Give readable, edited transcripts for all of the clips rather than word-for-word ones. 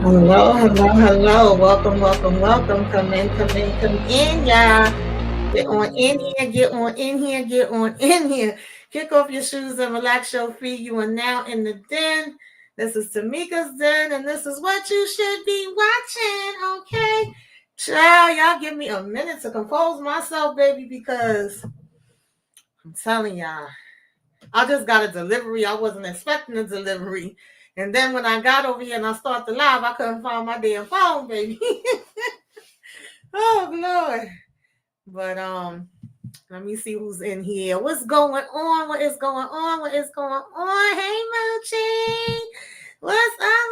Hello, hello, hello. Welcome, welcome, welcome. Come in, come in, come in, y'all. Get on in here, get on in here, get on in here. Kick off your shoes and relax your feet. You are now in the den. This is Tamika's den, and this is what you should be watching, okay? Child, y'all give me a minute to compose myself, baby, because I'm telling y'all, I just got a delivery. I wasn't expecting a delivery. And then when I got over here and I started the live, I couldn't find my damn phone, baby. Oh Lord. But let me see who's in here. What's going on? What is going on? What is going on? Hey Mochi. What's up,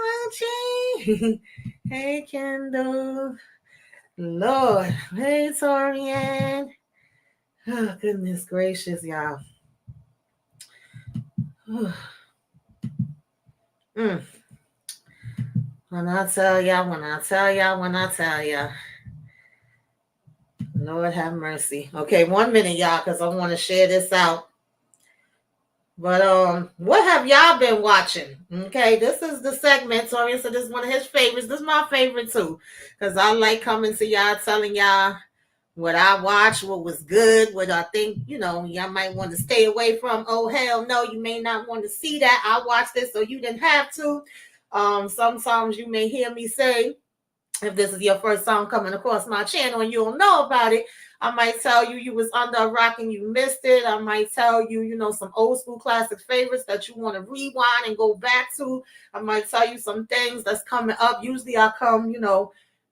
Mochi? Hey Kendall. Lord. Hey Torian. Oh goodness gracious, y'all. Mm. When I tell y'all, when I tell y'all, when I tell y'all. Lord have mercy. Okay, 1 minute, y'all, because I want to share this out. But what have y'all been watching? Okay, this is the segment. Torian said this is one of his favorites. This is my favorite too. Because I like coming to y'all, telling y'all what I watched, what was good, what I think, y'all might want to stay away from. Oh, hell no, you may not want to see that. I watched this, so you didn't have to. Sometimes you may hear me say, if this is your first time coming across my channel and you don't know about it, I might tell you was under a rock and you missed it. I might tell you, some old school classic favorites that you want to rewind and go back to. I might tell you some things that's coming up. Usually I come,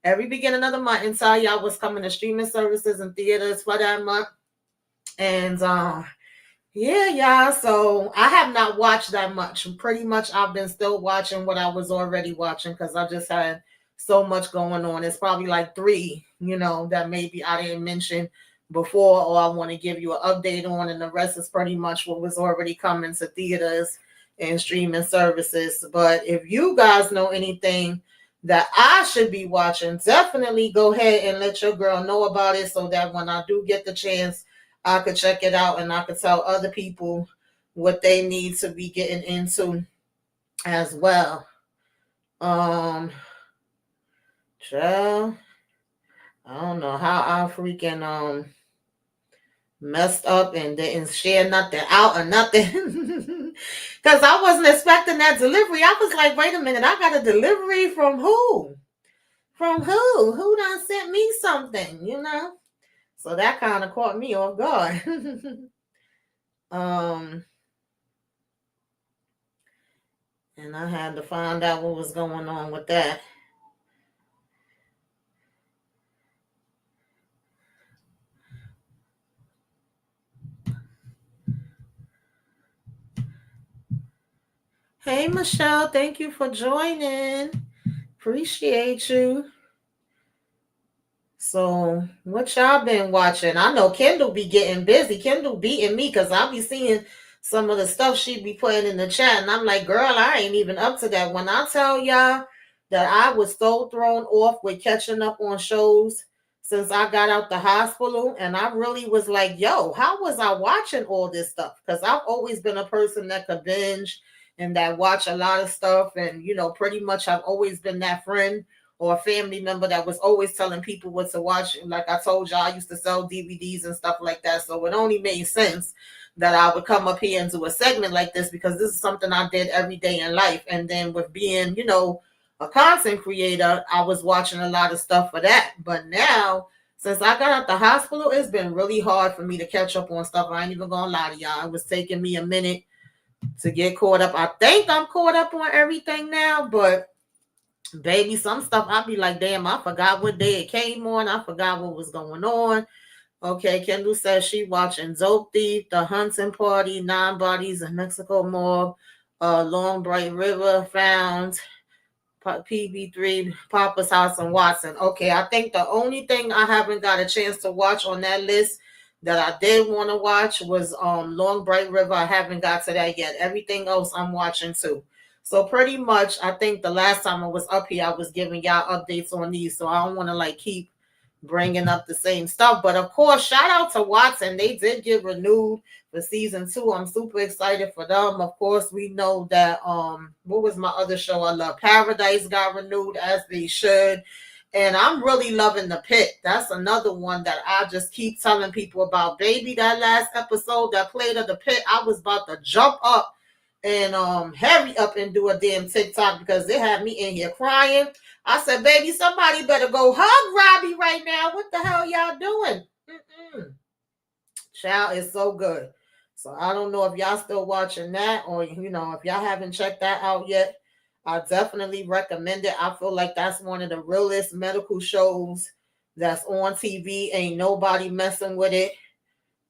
every beginning of the month and tell y'all what's coming to streaming services and theaters for that month. And yeah, y'all. So I have not watched that much. Pretty much I've been still watching what I was already watching because I just had so much going on. It's probably like three, that maybe I didn't mention before or I want to give you an update on, and the rest is pretty much what was already coming to theaters and streaming services. But if you guys know anything that I should be watching, definitely go ahead and let your girl know about it so that when I do get the chance, I could check it out and I could tell other people what they need to be getting into as well. Child, I don't know how I freaking messed up and didn't share nothing out or nothing. Because I wasn't expecting that delivery. I was like, wait a minute, I got a delivery from who? From who? Who done sent me something? So that kind of caught me off guard. And I had to find out what was going on with that. Hey, Michelle, thank you for joining. Appreciate you. So, what y'all been watching? I know Kendall be getting busy. Kendall beating me because I'll be seeing some of the stuff she be putting in the chat. And I'm like, girl, I ain't even up to that. When I tell y'all that I was so thrown off with catching up on shows since I got out the hospital, and I really was like, yo, how was I watching all this stuff? Because I've always been a person that could binge and that watch a lot of stuff. And, pretty much I've always been that friend or a family member that was always telling people what to watch. Like I told y'all, I used to sell DVDs and stuff like that. So it only made sense that I would come up here and do a segment like this because this is something I did every day in life. And then with being, a content creator, I was watching a lot of stuff for that. But now, since I got out the hospital, it's been really hard for me to catch up on stuff. I ain't even gonna lie to y'all. It was taking me a minute to get caught up. I think I'm caught up on everything now, but baby, some stuff I'll be like, damn, I forgot what day it came on. I forgot what was going on. Okay, Kendall says she watching Dope Thief, The Hunting Party, Nine Bodies in Mexico Morgue, Long Bright River Found, PB3, Papa's House, and Watson. Okay, I think the only thing I haven't got a chance to watch on that list that I did want to watch was Long Bright River. I haven't got to that yet. Everything else I'm watching too. So pretty much, I think the last time I was up here, I was giving y'all updates on these. So I don't want to keep, bringing up the same stuff. But of course, shout out to Watson. They did get renewed for season 2. I'm super excited for them. Of course, we know that what was my other show I love? Paradise got renewed, as they should. And I'm really loving The Pit. That's another one that I just keep telling people about. Baby, that last episode that played of The Pit, I was about to jump up and hurry up and do a damn TikTok because they had me in here crying. I said, baby, somebody better go hug Robbie right now. What the hell y'all doing? Child is so good. So I don't know if y'all still watching that, or if y'all haven't checked that out yet. I definitely recommend it. I feel like that's one of the realest medical shows that's on TV. Ain't nobody messing with it.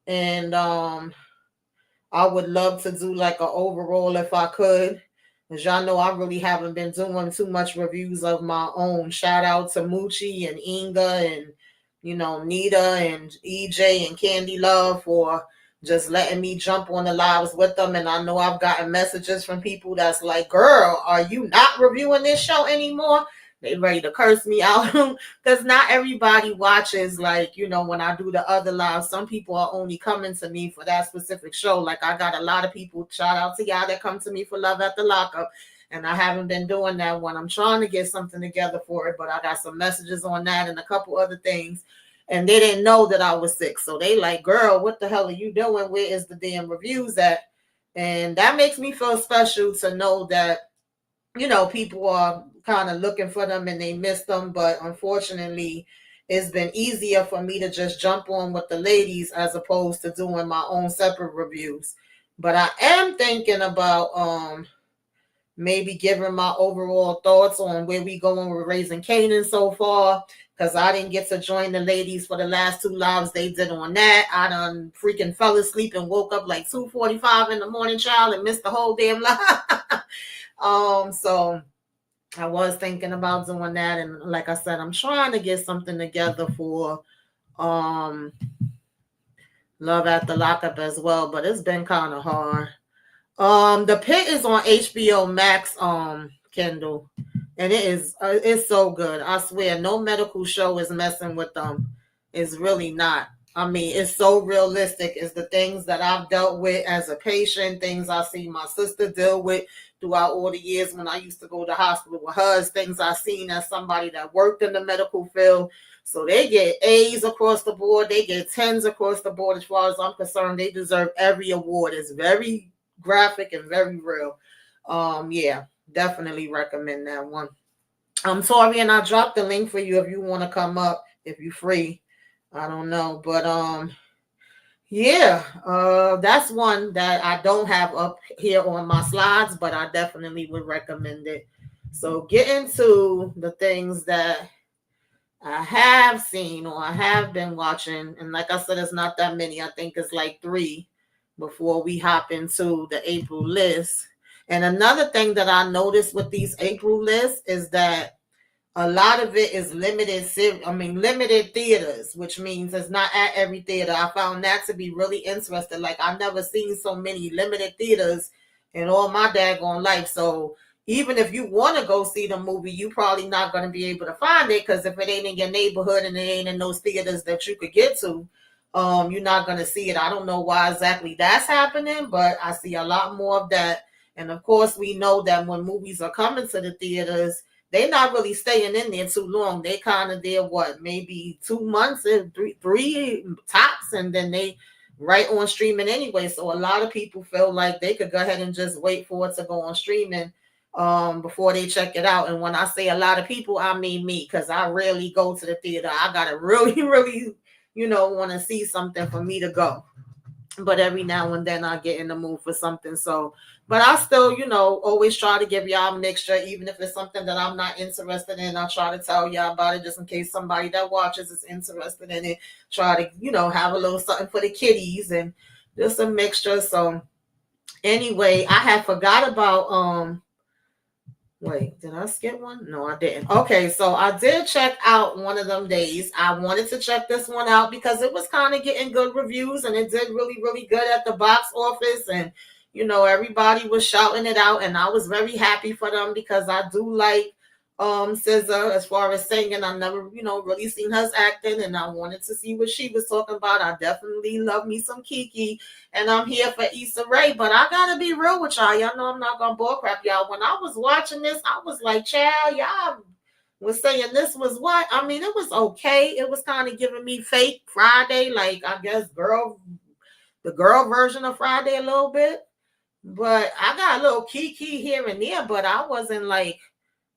And I would love to do like an overall if I could. As y'all know, I really haven't been doing too much reviews of my own. Shout out to Moochie and Inga and, Nita and EJ and Candy Love for just letting me jump on the lives with them. And I know I've gotten messages from people that's like, girl, are you not reviewing this show anymore? They ready to curse me out because not everybody watches, like, when I do the other lives. Some people are only coming to me for that specific show. Like, I got a lot of people, shout out to y'all, that come to me for Love at the Lockup, and I haven't been doing that one. I'm trying to get something together for it, but I got some messages on that and a couple other things, and they didn't know that I was sick. So they like, girl, what the hell are you doing? Where is the damn reviews at? And that makes me feel special to know that, people are kind of looking for them and they miss them. But unfortunately, it's been easier for me to just jump on with the ladies as opposed to doing my own separate reviews. But I am thinking about maybe giving my overall thoughts on where we going with Raising Canaan so far, because I didn't get to join the ladies for the last 2 lives they did on that. I done freaking fell asleep and woke up like 2:45 in the morning, child, and missed the whole damn live. So I was thinking about doing that, and like I said, I'm trying to get something together for Love at the Lockup as well, but it's been kind of hard. The Pit is on HBO Max, Kendall, and it's so good. I swear, no medical show is messing with them. It's really not. I mean, it's so realistic. It's the things that I've dealt with as a patient, things I see my sister deal with throughout all the years when I used to go to the hospital with her, things I've seen as somebody that worked in the medical field. So they get A's across the board. They get 10s across the board. As far as I'm concerned, they deserve every award. It's very graphic and very real. Yeah, definitely recommend that one. I'm sorry, and I dropped the link for you if you want to come up, if you're free. I don't know, but yeah, that's one that I don't have up here on my slides, but I definitely would recommend it. So get into the things that I have seen or I have been watching, and like I said, it's not that many. I think it's like 3 before we hop into the April list. And another thing that I noticed with these April lists is that a lot of it is limited theaters, which means it's not at every theater. I found that to be really interesting. Like, I've never seen so many limited theaters in all my daggone life. So even if you want to go see the movie, you probably not going to be able to find it, because if it ain't in your neighborhood and it ain't in those theaters that you could get to, you're not going to see it. I don't know why exactly that's happening, but I see a lot more of that. And of course, we know that when movies are coming to the theaters, they're not really staying in there too long. They kind of there, maybe 2 months, three tops, and then they right on streaming anyway. So a lot of people feel like they could go ahead and just wait for it to go on streaming before they check it out. And when I say a lot of people, I mean me, because I rarely go to the theater. I gotta really, really, want to see something for me to go. But every now and then I get in the mood for something. So, but I still, always try to give y'all a mixture, even if it's something that I'm not interested in. I try to tell y'all about it just in case somebody that watches is interested in it. Try to, have a little something for the kiddies and just a mixture. So anyway, I had forgot about wait, did I skip one? No, I didn't. Okay, so I did check out one of them days. I wanted to check this one out because it was kind of getting good reviews, and it did really, really good at the box office. And, everybody was shouting it out, and I was very happy for them because I do like SZA as far as singing. I never, really seen her acting, and I wanted to see what she was talking about. I definitely love me some Kiki, and I'm here for Issa Rae. But I gotta be real with y'all. Y'all know I'm not gonna bullcrap y'all. When I was watching this, I was like, child, y'all was saying this was what? I mean, it was okay. It was kind of giving me fake Friday, like I guess the girl version of Friday a little bit. But I got a little Kiki here and there, but I wasn't like,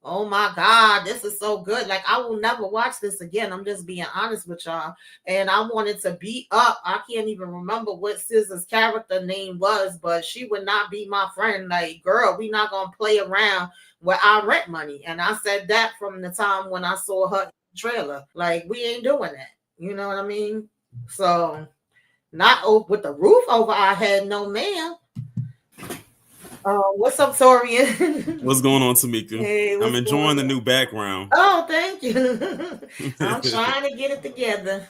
oh my God, this is so good. Like, I will never watch this again. I'm just being honest with y'all. And I wanted to beat up. I can't even remember what SZA's character name was, but she would not be my friend. Like, girl, we not going to play around with our rent money. And I said that from the time when I saw her trailer. Like, we ain't doing that. You know what I mean? So, not with the roof over our head, no ma'am. What's up, Torian? What's going on, Tamika? Hey, I'm what's going enjoying the on? new background. Oh, thank you. I'm trying to get it together.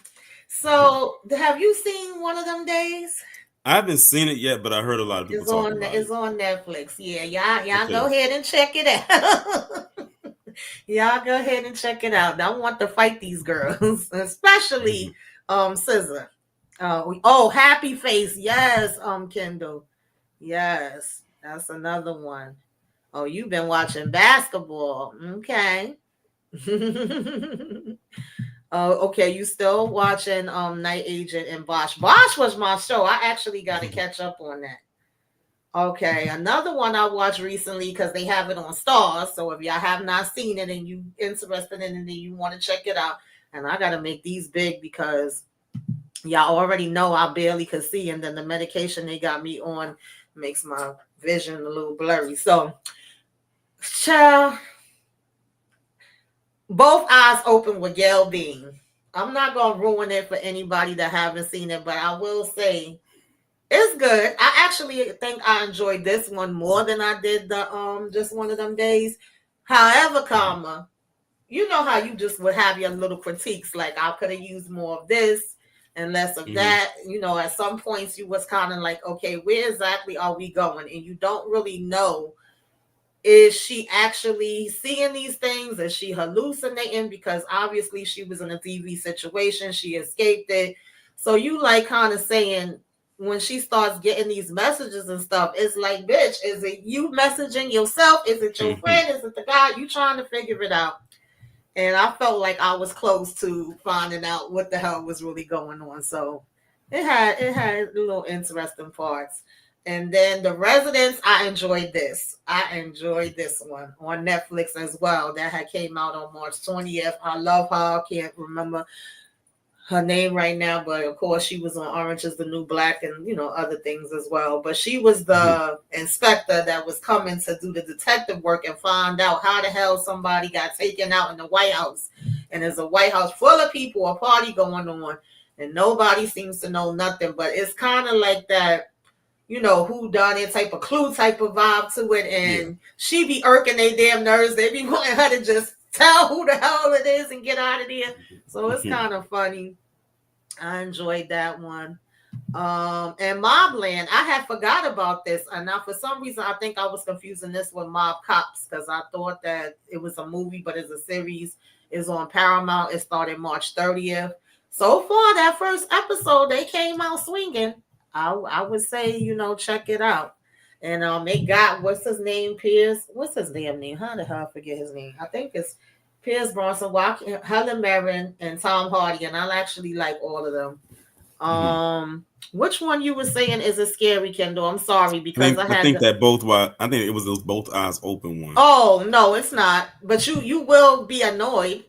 So, have you seen One of Them Days? I haven't seen it yet, but I heard a lot of people talking about it. It's on Netflix. Yeah, y'all go Okay. ahead and check it out. Y'all go ahead and check it out. I want to fight these girls, especially SZA. Happy Face. Yes, Kendall. Yes, that's another one. Oh, you've been watching basketball. Okay. Oh, okay. You still watching Night Agent and Bosch. Bosch was my show. I actually got to catch up on that. Okay, another one I watched recently because they have it on Stars. So if y'all have not seen it and you interested in it and you want to check it out, and I gotta make these big because y'all already know I barely could see, and then the medication they got me on makes my vision a little blurry. So, child, both eyes open with Gail Bean. I'm not gonna ruin it for anybody that haven't seen it, but I will say it's good. I actually think I enjoyed this one more than I did the Just One of Them Days. However, comma, you know how you just would have your little critiques, like I could have used more of this and less of that. At some points you was kind of like, okay, where exactly are we going? And you don't really know, is she actually seeing these things? Is she hallucinating? Because obviously she was in a TV situation, she escaped it. So you like kind of saying, when she starts getting these messages and stuff, it's like, bitch, is it you messaging yourself? Is it your friend? Is it the guy? You trying to figure it out. And I felt like I was close to finding out what the hell was really going on. So it had little interesting parts. And then The Residents, I enjoyed this. I enjoyed this one on Netflix as well. That had came out on March 20th. I love her. I can't remember her name right now, but of course she was on Orange is the New Black and other things as well. But she was the inspector that was coming to do the detective work and find out how the hell somebody got taken out in the White House. And there's a White House full of people, a party going on, and nobody seems to know nothing. But it's kind of like that, who done it type of Clue type of vibe to it. And she be irking they damn nerves. They be wanting her to just tell who the hell it is and get out of there. So it's kind of funny. I enjoyed that one. And Mobland, I had forgot about this, and now for some reason I think I was confusing this with Mob Cops because I thought that it was a movie, but it's a series. It's on Paramount. It started March 30th. So far, that first episode, they came out swinging. I would say, check it out. And it got, what's his name, Pierce? What's his damn name? How the hell I forget his name? I think it's Pierce Bronson, Helen Mirren, and Tom Hardy, and I actually like all of them. Which one you were saying is a scary, Kendall? I'm sorry because I think that both were. I think it was those both eyes open one. Oh no, it's not. But you will be annoyed.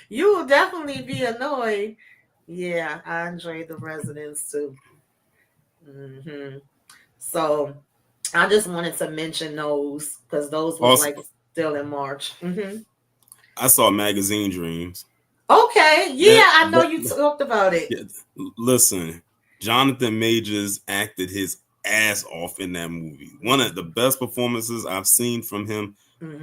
You will definitely be annoyed. Yeah, I enjoyed The Residents too. So I just wanted to mention those because those was Also, like still in March. I saw Magazine Dreams. Okay, yeah, I know you talked about it. Listen, Jonathan Majors acted his ass off in that movie. One of the best performances I've seen from him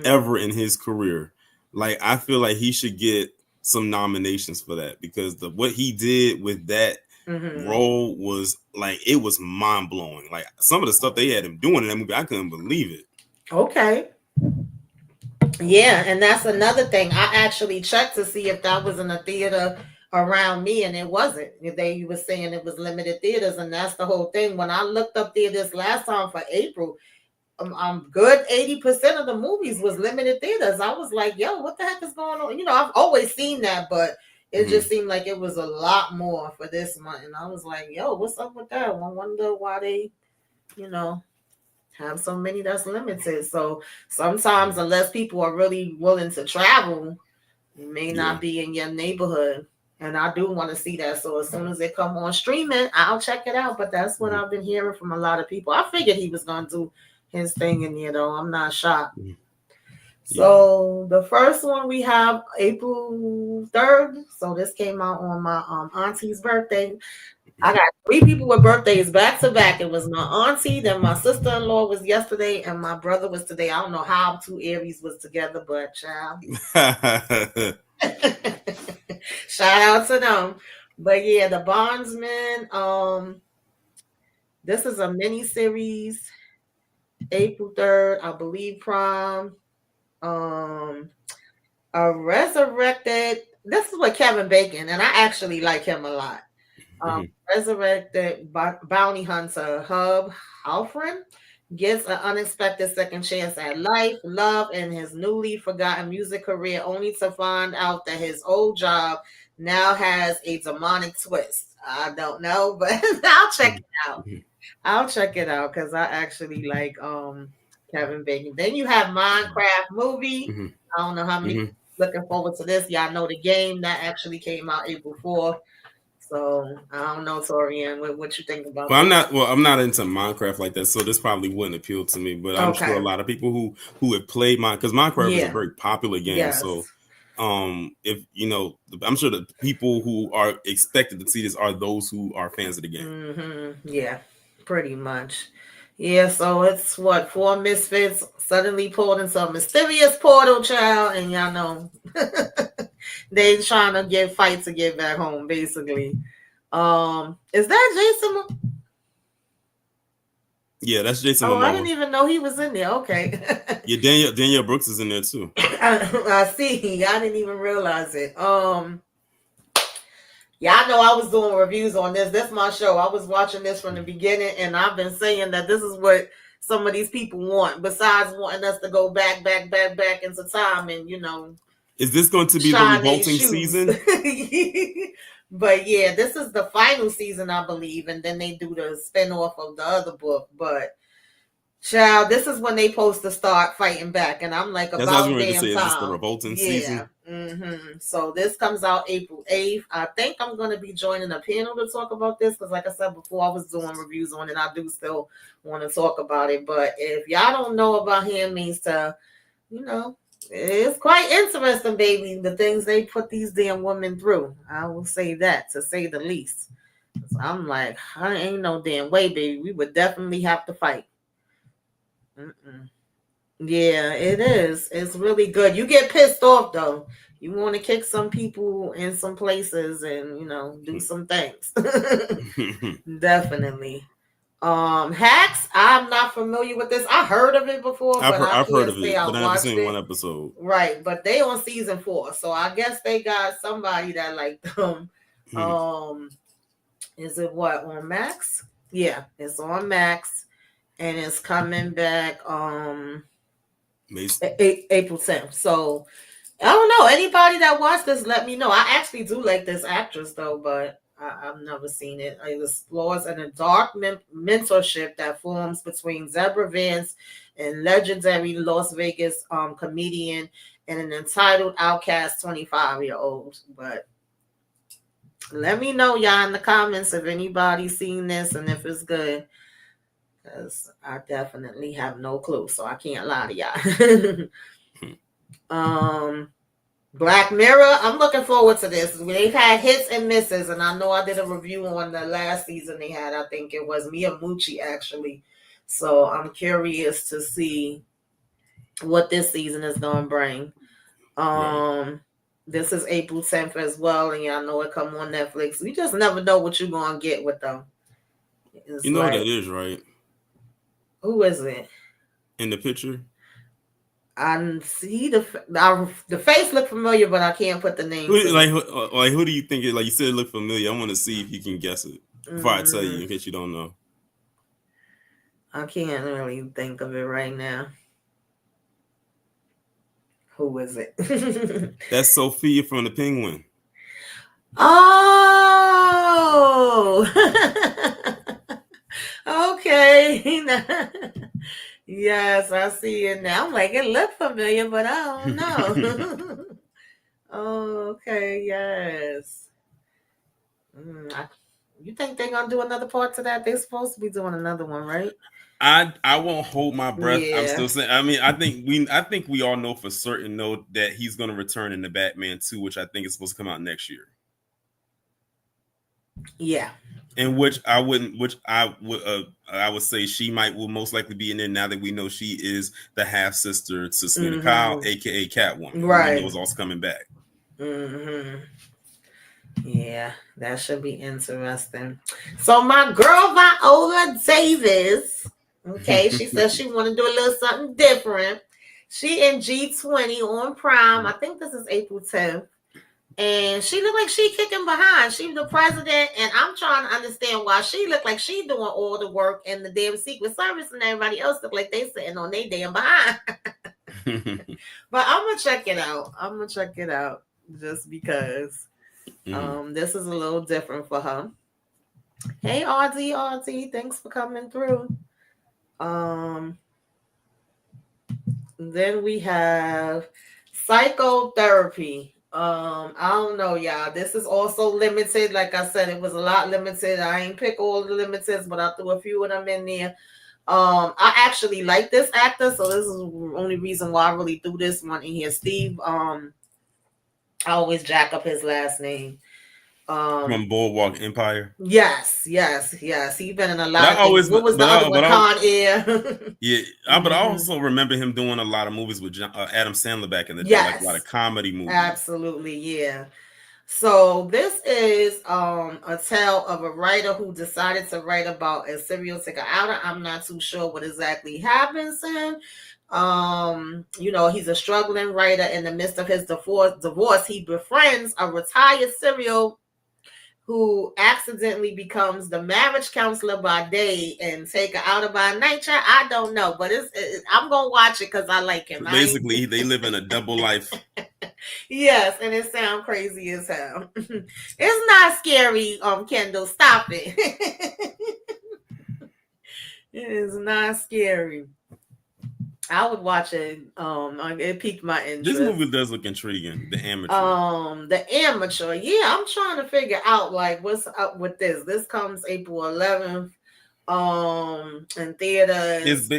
ever in his career. Like, I feel like he should get some nominations for that because what he did with that role was like, it was mind blowing. Like, some of the stuff they had him doing in that movie, I couldn't believe it. Okay. Yeah, and that's another thing. I actually checked to see if that was in a theater around me, and it wasn't. They were saying it was limited theaters, and that's the whole thing. When I looked up theaters last time for April, good 80% of the movies was limited theaters. I was like, yo, what the heck is going on? I've always seen that, but it Mm-hmm. just seemed like it was a lot more for this month. And I was like, yo, what's up with that? I wonder why they, you know, have so many that's limited. So sometimes, unless people are really willing to travel, it may Yeah. not be in your neighborhood. And I do want to see that. So as soon as it come on streaming, I'll check it out. But that's what Mm-hmm. I've been hearing from a lot of people. I figured he was gonna do his thing in there though. I'm not shocked. Mm-hmm. Yeah. So the first one we have April 3rd. So this came out on my auntie's birthday. I got three people with birthdays back to back. It was my auntie, then my sister-in-law was yesterday, and my brother was today. I don't know how two Aries was together, but child. Shout out to them. But yeah, the Bondsman. This is a mini series. April 3rd, I believe. Prom. Um, a resurrected. This is with Kevin Bacon, and I actually like him a lot. Um, Mm-hmm. resurrected bounty hunter Hub Halfren gets an unexpected second chance at life, love, and his newly forgotten music career, only to find out that his old job now has a demonic twist. I don't know, but I'll check it out. Mm-hmm. I'll check it out because I actually like Kevin Bacon. Then you have Minecraft movie. Mm-hmm. I don't know how many Mm-hmm. looking forward to this. Y'all know the game that actually came out April 4th. So I don't know, Torian, what you think about Well, this? I'm not into Minecraft like that, so this probably wouldn't appeal to me. But I'm sure a Okay. lot of people who have played because Minecraft is a Yeah. very popular game. So, Yes. if I'm sure the people who are expected to see this are those who are fans of the game. Yeah. Pretty much. Yeah. So it's what, four misfits suddenly pulled into a mysterious portal, child, and y'all know they trying to get fight to get back home, basically. Is that Jason? Yeah, that's Jason Oh, I didn't Momoa. even know he was in there. Okay. Yeah, Danielle Brooks is in there too. I see. I didn't even realize it. Yeah, I know I was doing reviews on this. This is my show. I was watching this from the beginning, and I've been saying that this is what some of these people want, besides wanting us to go back into time and, Is this going to be the shine their revolting shoes. season? But yeah, this is the final season, I believe, and then they do the spinoff of the other book. But child, this is when they supposed to start fighting back, and I'm like, That's what I was about going to damn say. Is this the time. revolting Yeah. season? So this comes out April 8th. I think I'm going to be joining a panel to talk about this because, like I said before, I was doing reviews on it. I do still want to talk about it. But if y'all don't know about Handmaid's Tale, it's quite interesting, baby, the things they put these damn women through. I will say that, to say the least. So I'm like, I ain't no damn way, baby. We would definitely have to fight. Mm-mm. Yeah, it is. It's really good. You get pissed off though. You want to kick some people in some places and do some things. Definitely. Hacks. I'm not familiar with this. I heard of it before, but I I've heard can't of say it, I but I never watched seen one it. episode. Right, but they on season 4, so I guess they got somebody that like them. Is it what on Max? Yeah, it's on Max, and it's coming back. April 10th. So I don't know. Anybody that watched this, let me know. I actually do like this actress though, but I've never seen it. It explores a dark mentorship that forms between Zebra Vance and legendary Las Vegas comedian and an entitled outcast 25-year-old. But let me know, y'all, in the comments if anybody's seen this and if it's good. Because I definitely have no clue, so I can't lie to y'all. Black Mirror, I'm looking forward to this. They've had hits and misses, and I know I did a review on the last season they had. I think it was Miyamuchi, actually. So I'm curious to see what this season is going to bring. Right. This is April 10th as well, and y'all know it come on Netflix. We just never know what you're going to get with them. It's Who like, that is, right? who is it? In the picture? I see the face look familiar, but I can't put the name to it. Who do you think it? Like you said, it look familiar. I want to see if you can guess it before I tell you, in case you don't know. I can't really think of it right now. Who is it? That's Sophia from the Penguin. Oh, okay. Yes, I see it now. I'm like, it looked familiar, but I don't know. Oh, okay, yes. You think they're gonna do another part to that? They're supposed to be doing another one, right? I won't hold my breath. Yeah. I'm still saying. I mean, I think we all know for certain that he's going to return in the Batman 2, which I think is supposed to come out next year. Yeah. And I would say she will most likely be in there now that we know she is the half sister to Selena Kyle, aka Catwoman. Right. We know is also coming back. Yeah, that should be interesting. So my girl Viola Davis, okay, she says she want to do a little something different. She in G20 on Prime. I think this is April 10th. And she looked like she kicking behind. She's the president, and I'm trying to understand why she looked like she doing all the work in the damn Secret Service, and everybody else look like they sitting on their damn behind. But I'm gonna check it out. Just because this is a little different for her. Hey RD, thanks for coming through. Then we have psychotherapy. I don't know, y'all. This is also limited. Like I said, it was a lot limited. I ain't pick all the limiteds, but I threw a few of them in there. I actually like this actor, so this is the only reason why I really threw this one in here. Steve, I always jack up his last name. From Boardwalk Empire. Yes. He's been in a lot of things. What was the other one? Con Air. Yeah, but I also remember him doing a lot of movies with Adam Sandler back in the day, like a lot of comedy movies. Absolutely, yeah. So this is a tale of a writer who decided to write about a serial taker outer. I'm not too sure what exactly happens to him. He's a struggling writer. In the midst of his divorce, he befriends a retired serial who accidentally becomes the marriage counselor by day and take her out by night. I don't know, but I'm gonna watch it because I like him. So basically, they live in a double life. Yes, and it sounds crazy as hell. It's not scary, Kendall. Stop it. It is not scary. I would watch it. It piqued my interest. This movie does look intriguing. The Amateur. The Amateur. Yeah, I'm trying to figure out like what's up with this. This comes April 11th. In theaters.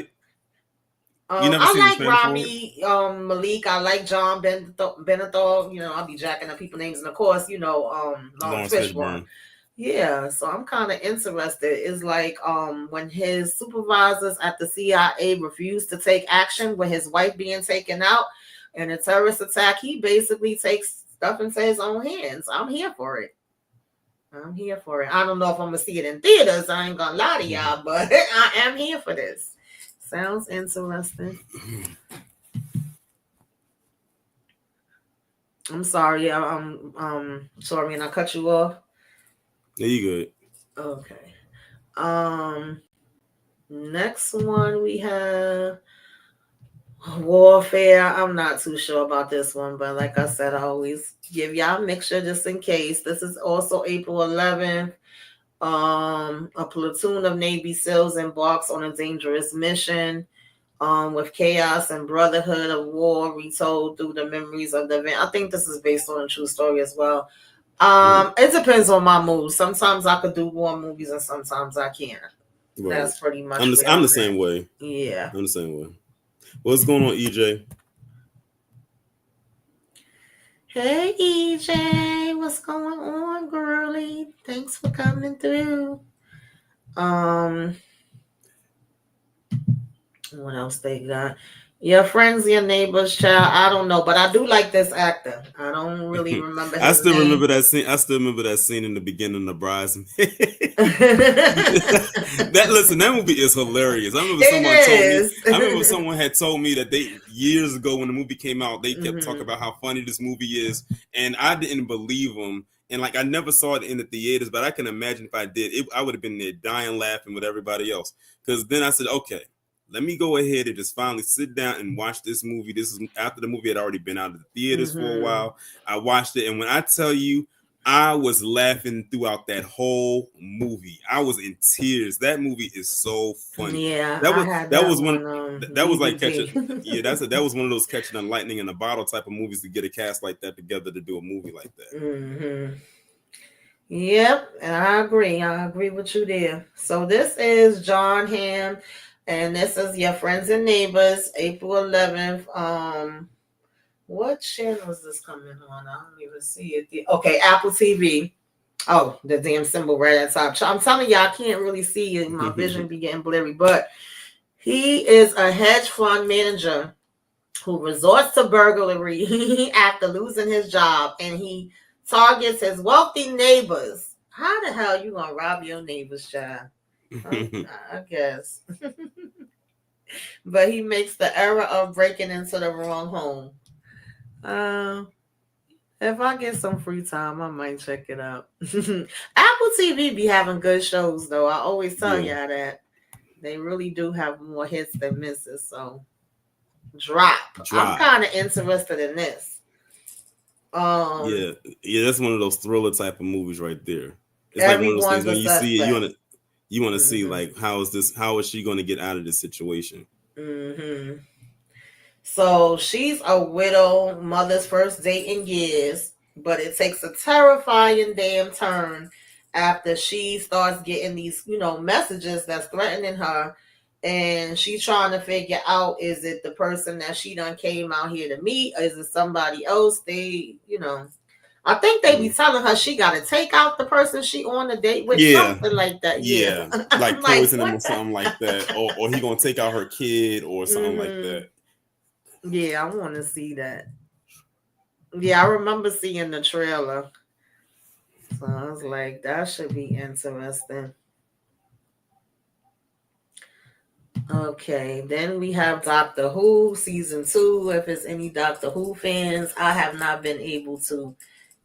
I like Rami Malek. I like John Benethal. I'll be jacking up people's names, and of course, Lawrence Fishburne. Yeah, so I'm kind of interested. It's like when his supervisors at the CIA refused to take action with his wife being taken out in a terrorist attack, he basically takes stuff into his own hands. I'm here for it. I don't know if I'm going to see it in theaters. I ain't going to lie to y'all, but I am here for this. Sounds interesting. I'm sorry. I'm sorry, and I cut you off. Yeah, you good. Okay. Next one we have Warfare. I'm not too sure about this one, but like I said, I always give y'all a mixture just in case. This is also April 11th. A platoon of Navy SEALs embarks on a dangerous mission. With chaos and brotherhood of war retold through the memories of the event. I think this is based on a true story as well. It depends on my mood. Sometimes I could do war movies and sometimes I can't. Right. That's pretty much. I'm the same way. Yeah, I'm the same way. What's going on, EJ? Hey EJ, what's going on, girly? Thanks for coming through. What else they got? Your friends, your neighbors, child. I don't know, but I do like this actor. I don't really remember I his still remember name. that scene. I still remember that scene in the beginning of Bridesmaid. That listen, that movie is hilarious. I remember It someone told me. is. I remember someone had told me that they years ago when the movie came out, they kept talking Mhm. about how funny this movie is, and I didn't believe them. And like I never saw it in the theaters, but I can imagine if I did, I would have been there dying laughing with everybody else. Because then I said, okay, let me go ahead and just finally sit down and watch this movie. This is after the movie had already been out of the theaters for a Mhm. while. I watched it, and when I tell you, I was laughing throughout that whole movie. I was in tears. That movie is so funny. Yeah, That I was had that that was one. one That was like catching. DVD. Yeah, that was one of those catching a lightning in a bottle type of movies to get a cast like that together to do a movie like that. Mhm. Yep, and I agree. I agree with you there. So this is John Hamm, and this is Your Friends and Neighbors, April 11th. What channel is this coming on? I don't even see it. Okay, Apple TV. Oh, the damn symbol right at the top. I'm telling you, I can't really see it. My vision be getting blurry. But he is a hedge fund manager who resorts to burglary after losing his job, and he targets his wealthy neighbors. How the hell you gonna rob your neighbor's child? I guess. But he makes the error of breaking into the wrong home. Uh, if I get some free time, I might check it out. Apple TV be having good shows, though. I always tell Yeah, y'all that they really do have more hits than misses. So drop. I'm drop. kind of interested in this. Um, Yeah, yeah, that's one of those thriller type of movies right there. It's like one of those things Everyone's a when you see it, suspect. you want to see Hmm. like how is she going to get out of this situation? Hmm. So she's a widow, mother's first date in years, but it takes a terrifying damn turn after she starts getting these, messages that's threatening her. And she's trying to figure out, is it the person that she done came out here to meet? Or is it somebody else? I think they be Mhm. telling her she got to take out the person she on a date with, Yeah, something like that. Yeah. yeah, I'm like like, poison him what or the something like that, or he gonna take out her kid or something like Mm-hmm. that. Yeah, I want to see that. Yeah, I remember seeing the trailer. So I was like, that should be interesting. Okay, then we have Doctor Who season 2. If it's any Doctor Who fans, I have not been able to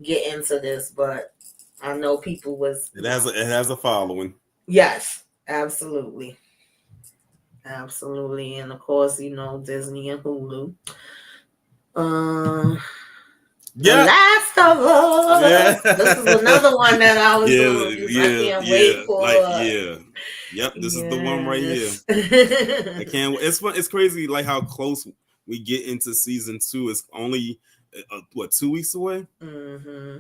get into this, but I know people was, It has a following. yes, absolutely. Absolutely. And of course, Disney and Hulu. Uh, The Yeah, Last of yeah, Us. This is another one that I was doing yeah, reviews. I yeah, can't yeah. wait Like for. yeah, yep. This is the one right here. Yes. I can't. It's fun. It's crazy. Like how close we get into season 2. It's only what 2 weeks away. Hmm.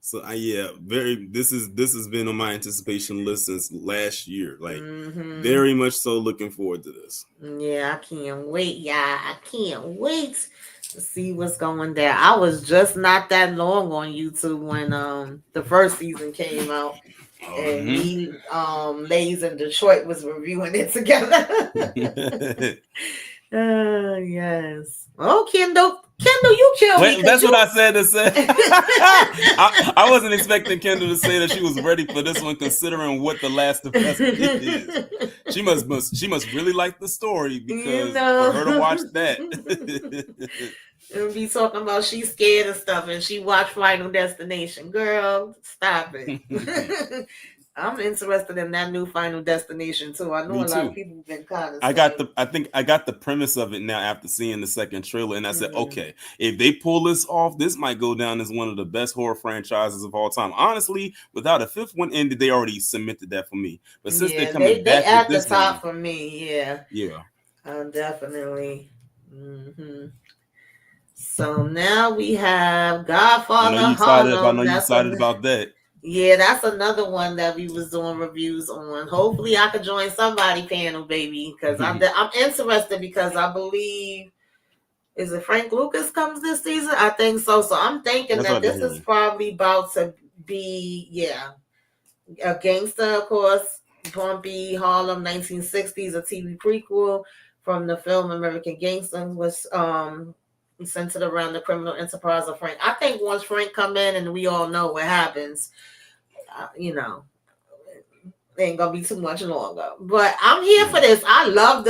So yeah, very. This has been on my anticipation list since last year. Like Hmm. very much so looking forward to this. Yeah, I can't wait, y'all. I can't wait to see what's going there. I was just not that long on YouTube when the first season came out, and Mm-hmm. me ladies in Detroit was reviewing it together. Yes. Oh, Kendall, you kill me Wait, because that's what I you. said to say. I wasn't expecting Kendall to say that she was ready for this one, considering what The Last of Us is. She must really like the story you because for her to watch know. that. And be talking about she's scared of stuff and she watched Final Destination. Girl, stop it. I'm interested in that new Final Destination too. I know Me a lot of too. people have been kind of saying. I think I got the premise of it now after seeing the second trailer, and I said, Mm, okay, if they pull this off, this might go down as one of the best horror franchises of all time. Honestly, without a fifth one ended, they already cemented that for me. But since they're yeah, coming they back with at the this top one, for me. Yeah, yeah, definitely. Hmm. So now we have I know Godfather you excited. I know Harlem. you excited about that. Yeah, that's another one that we was doing reviews on. Hopefully, I could join somebody panel, baby, because I'm interested because I believe is it Frank Lucas comes this season? I think so. So I'm thinking That's what that I've been this is hearing. probably about to be a gangster, of course. Bumpy Harlem 1960s, a TV prequel from the film American Gangster was centered around the criminal enterprise of Frank. I think once Frank come in and we all know what happens, you know, ain't gonna be too much longer. But I'm here for this. I love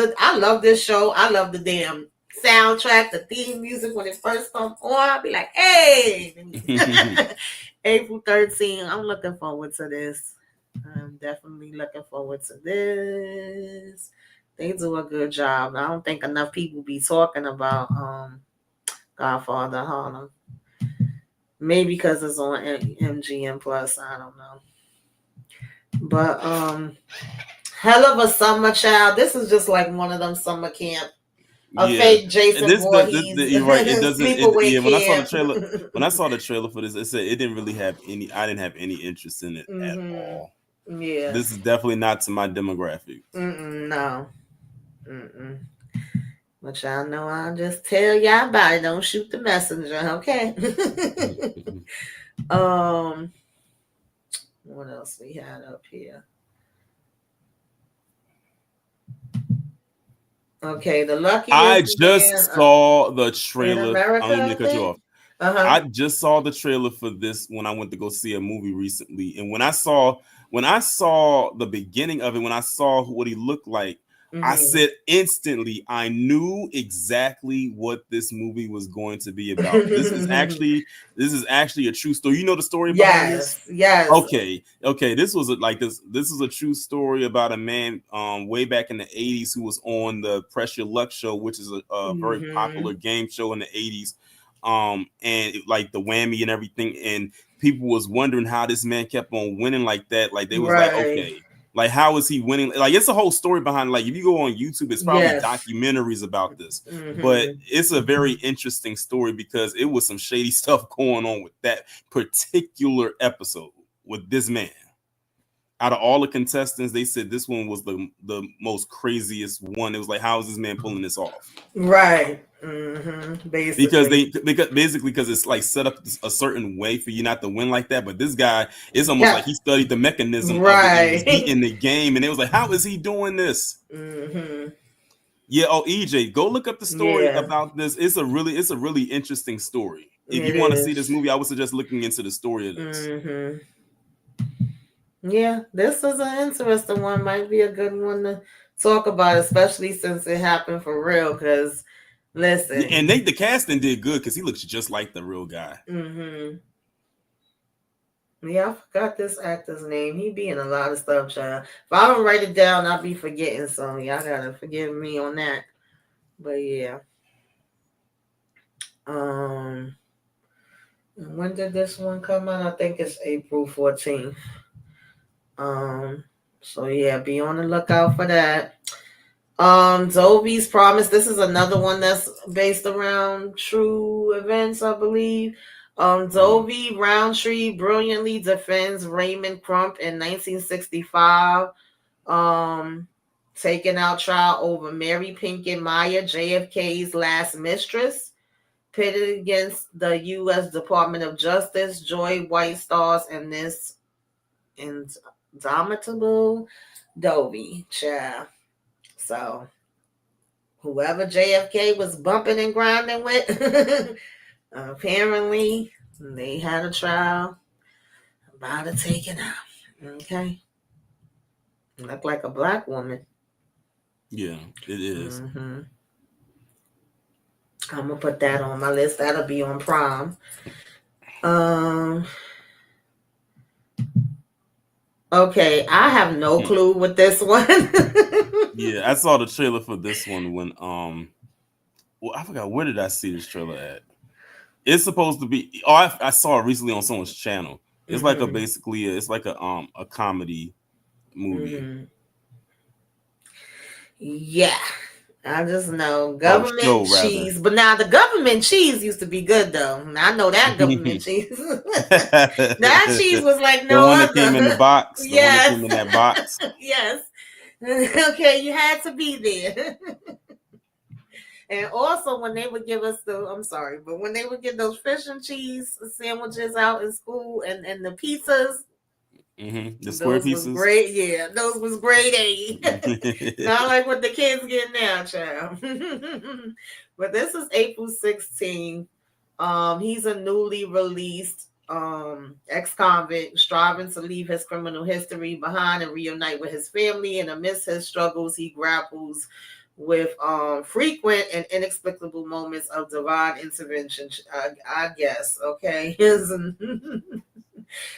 this show. I love the damn soundtrack, the theme music when it first comes on. I'll be like, hey, April 13th. I'm looking forward to this. I'm definitely looking forward to this. They do a good job. I don't think enough people be talking about Godfather Harlem. Maybe because it's on MGM Plus. I don't know. But hell of a summer, child. This is just like one of them summer camp. A fake Jason Voorhees. You're right. It doesn't. Sleepaway When I saw the camp. trailer for this, it said it didn't really have any. I didn't have any interest in it at all. Yeah. This is definitely not to my demographic. No. But y'all know I'll just tell y'all about it. Don't shoot the messenger, okay? What else we had up here? Okay, the lucky. I just saw the trailer. I'm gonna cut you off. I just saw the trailer for this when I went to go see a movie recently, and when I saw the beginning of it, when I saw what he looked like, I said instantly, I knew exactly what this movie was going to be about. This is actually a true story. You know the story behind this? Yes. Okay. This was this is a true story about a man way back in the 80s who was on the Press Your Luck show, which is a very popular game show in the 80s. And like the whammy and everything, and people was wondering how this man kept on winning like that. Like they was like, okay. Like, how is he winning? Like, it's a whole story behind. Like, if you go on YouTube, it's probably documentaries about this. But it's a very interesting story because it was some shady stuff going on with that particular episode with this man. Out of all the contestants, they said this one was the most craziest one. It was like, how is this man pulling this off? Right. Basically. Because it's like set up a certain way for you not to win like that. But this guy, it's almost like he studied the mechanism of it in the game, and it was like, how is he doing this? Yeah. Oh, EJ, go look up the story about this. It's a really interesting story. If you want to see this movie, I would suggest looking into the story of this. Yeah, this is an interesting one. Might be a good one to talk about, especially since it happened for real. Because listen, and the casting did good because he looks just like the real guy. Yeah, I forgot this actor's name. He be in a lot of stuff, child. If I don't write it down, I'll be forgetting some. Y'all gotta forgive me on that. But yeah. When did this one come out? I think it's April 14th. So yeah, be on the lookout for that. Zoe's Promise. This is another one that's based around true events, I believe. Zoe Roundtree brilliantly defends Raymond Crump in 1965. Taking out trial over Mary Pinkett Meyer, JFK's last mistress, pitted against the U.S. Department of Justice. Joy White stars in this indomitable Dovey, child. So, whoever JFK was bumping and grinding with, apparently they had a trial about to take it out. Okay. Look like a black woman. Yeah, it is. I'm gonna put that on my list. That'll be on Prime. Okay, I have no clue with this one. Yeah, I saw the trailer for this one when well, I forgot, where did I see this trailer at? It's supposed to be I saw it recently on someone's channel. It's like it's like a comedy movie. Yeah. I just know government cheese. But now the government cheese used to be good though. I know that government cheese. That cheese was like no other. The one that came in the box. The one that came in that box. Yes. Okay, you had to be there. And also when they would give us when they would give those fish and cheese sandwiches out in school and the pizzas, The square Those was pieces. great. Yeah, those was grade A. Not like what the kids get now, child. But this is April 16th. He's a newly released ex-convict striving to leave his criminal history behind and reunite with his family. And amidst his struggles, he grapples with frequent and inexplicable moments of divine intervention. I guess. Okay.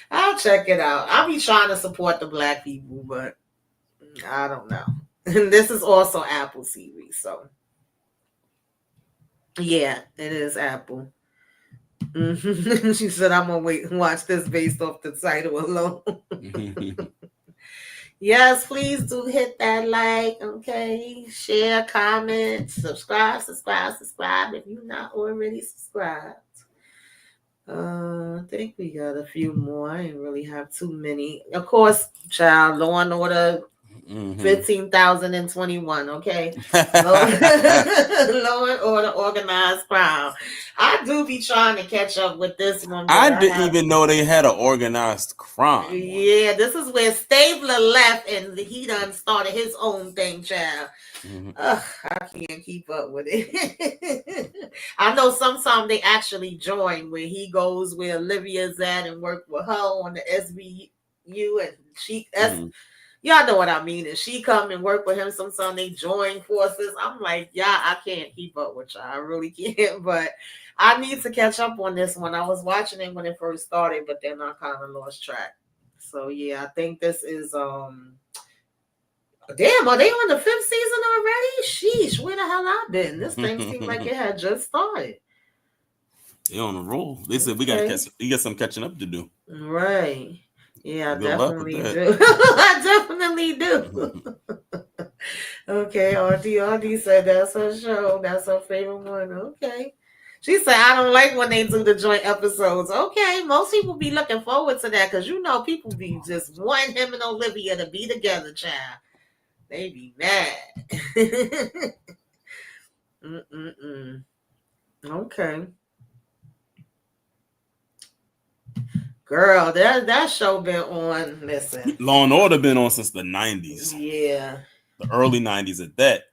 I'll check it out. I'll be trying to support the black people, but I don't know. And this is also Apple series, so yeah, it is Apple. She said, "I'm gonna wait and watch this based off the title alone." Yes, please do hit that like, okay, share, comment, subscribe if you're not already subscribed. I think we got a few more. I didn't really have too many. Of course, child, Law and Order 15,021. Okay, Law and Order Organized Crime. I do be trying to catch up with this one. I didn't even know they had an organized crime. Yeah, this is where Stabler left and he done started his own thing, child. Ugh, I can't keep up with it. I know sometimes they actually join where he goes where Olivia's at and work with her on the SVU and she y'all know what I mean. And she come and work with him. Sometimes they join forces. I'm like, yeah, I can't keep up with y'all. I really can't. But I need to catch up on this one. I was watching it when it first started, but then I kind of lost track. So yeah, I think this is damn, are they on the 5th season already? Sheesh, where the hell I been? This thing seemed like it had just started. They on a roll. They said we got some catching up to do. Right. Yeah, I Good luck with definitely that. do. I definitely do. Okay, RD said that's her show. That's her favorite one. Okay. She said, I don't like when they do the joint episodes. Okay, most people be looking forward to that because you know people be just wanting him and Olivia to be together, child. They be mad. Okay. Girl, that show been on. Listen. Law and Order been on since the 90s. Yeah. The early 90s at that.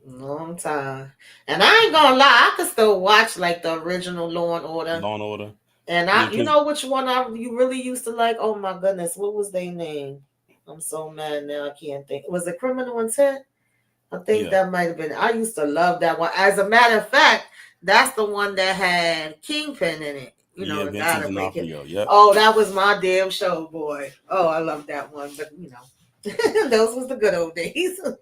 Long time. And I ain't gonna lie, I could still watch like the original Law and Order. Law and Order. And you know which one you really used to like? Oh my goodness, what was their name? I'm so mad now. I can't think. Was it Criminal Intent? I think that might have been. I used to love that one. As a matter of fact, that's the one that had Kingpin in it. You know, the guy that make it. Yep. Oh, that was my damn show, boy. Oh, I love that one. But you know, those was the good old days. Sinner.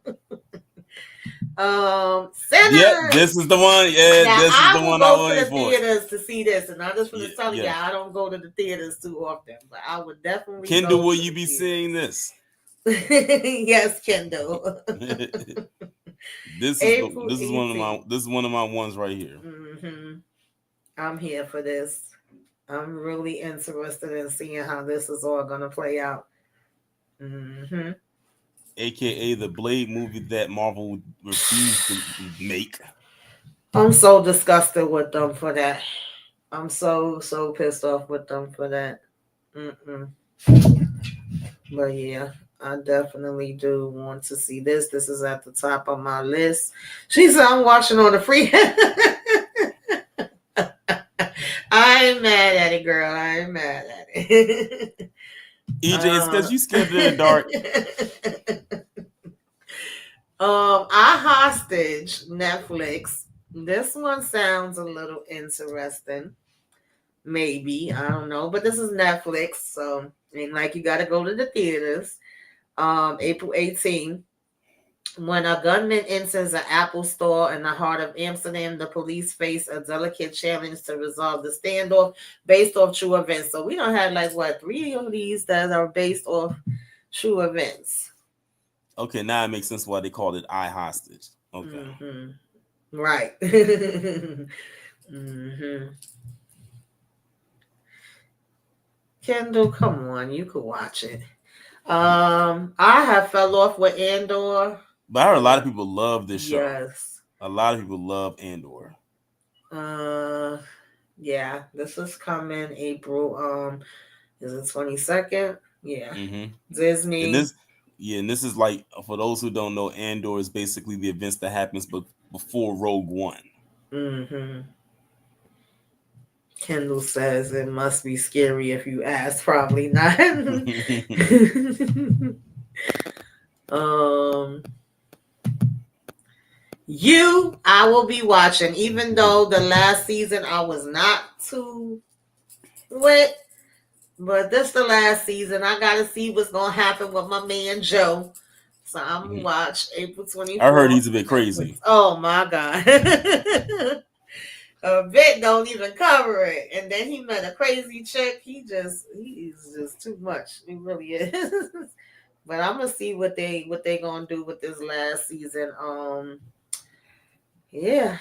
Yep, this is the one. Yeah, now, this is the one I was waiting for. I go to the theaters to see this, and I just want to tell you, I don't go to the theaters too often, but I would definitely. Kendall, will you be seeing this? Yes, Kendall. This is one of my ones right here. I'm here for this. I'm really interested in seeing how this is all gonna play out. AKA the Blade movie that Marvel refused to make. I'm so disgusted with them for that. I'm so pissed off with them for that. But yeah, I definitely do want to see this. This is at the top of my list. She said I'm watching on the free. I ain't mad at it, girl. I ain't mad at it. EJ, it's because you scared in the dark. I Hostage, Netflix. This one sounds a little interesting. Maybe. I don't know. But this is Netflix, so ain't like you gotta go to the theaters. April 18th. When a gunman enters an Apple store in the heart of Amsterdam, the police face a delicate challenge to resolve the standoff based off true events. So we don't have 3 of these that are based off true events. Okay, now it makes sense why they called it I Hostage. Okay. Right. Kendall, come on, you could watch it. I have fell off with Andor. But I heard a lot of people love this show. Yes. A lot of people love Andor. Yeah, this is coming April. Is it 22nd? Yeah. Mm-hmm. And Disney. this is like, for those who don't know, Andor is basically the events that happens before Rogue One. Mm-hmm. Kendall says it must be scary if you ask. Probably not. um, I will be watching, even though the last season I was not too with. But this the last season. I gotta see what's gonna happen with my man Joe. So I'm gonna watch April I heard 24th. he's a bit Netflix. crazy. Oh my god. A bit don't even cover it. And then he met a crazy chick. He's just too much. He really is. But I'm gonna see what they gonna do with this last season. Yeah.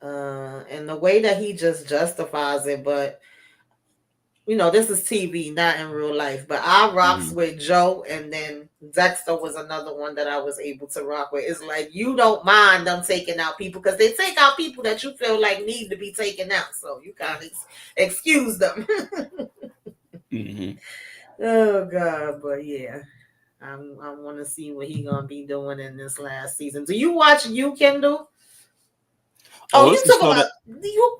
And the way that he just justifies it, but this is TV, not in real life. But I rocks with Joe, and then Dexter was another one that I was able to rock with. It's like you don't mind them taking out people because they take out people that you feel like need to be taken out, so you kind of excuse them. Oh God, but yeah, I want to see what he gonna be doing in this last season. Do you watch You Kendall? Oh, you It's a talk show about that. you.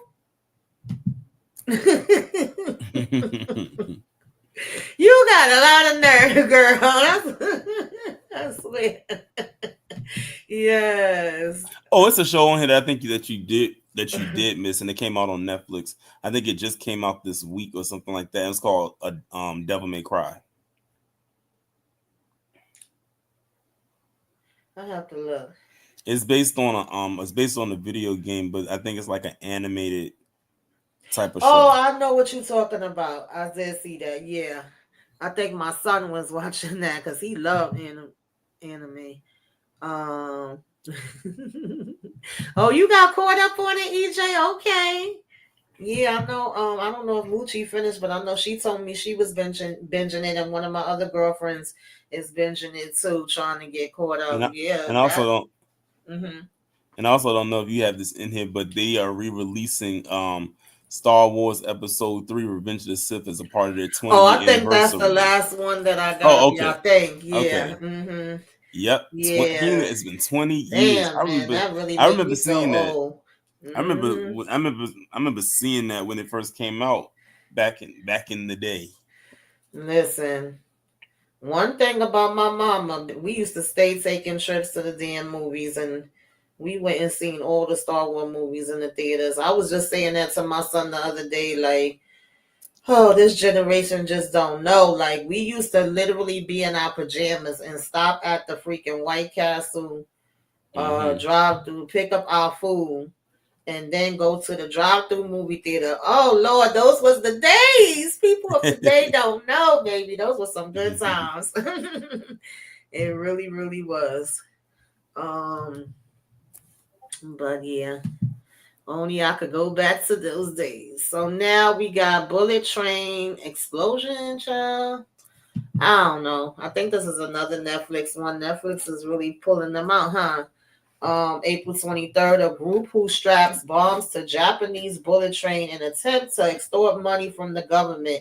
You got a lot of nerve, girl. I swear. Yes. It's a show on here that I think that you did miss, and it came out on Netflix. I think it just came out this week or something like that. It's called Devil May Cry. I have to look. It's based on a video game, but I think it's like an animated type of Oh, show. I know what you're talking about. I did see that. Yeah. I think my son was watching that because he loved anime. Um. Oh, you got caught up on it, EJ? Okay. Yeah, I know. I don't know if Moochie finished, but I know she told me she was binging it, and one of my other girlfriends is binging it too, trying to get caught up. And I, Yeah, and I also that. don't Mm-hmm. and I also don't know if you have this in here, but they are re-releasing Star Wars Episode 3: Revenge of the Sith as a part of their Oh, 20-year I think that's the anniversary. last one that I got. Oh, Yeah, I okay. think. Yeah. Okay. Mm-hmm. Yep. Yeah. It's been 20 years. Damn, man, that really I make remember me feel seeing that. old. I remember Mm-hmm. I remember I remember seeing that when it first came out back in the day. Listen, one thing about my mama, we used to stay taking trips to the damn movies, and we went and seen all the Star Wars movies in the theaters. I was just saying that to my son the other day, like, oh, this generation just don't know. Like, we used to literally be in our pajamas and stop at the freaking White Castle, drive through, pick up our food, and then go to the drive-through movie theater. Oh Lord, those was the days. People of today don't know, baby. Those were some good times. It really, really was. Um, but yeah, only I could go back to those days. So now we got Bullet Train Explosion, child. I don't know. I think this is another Netflix one. Netflix is really pulling them out, huh? April 23rd, a group who straps bombs to Japanese bullet train in attempt to extort money from the government.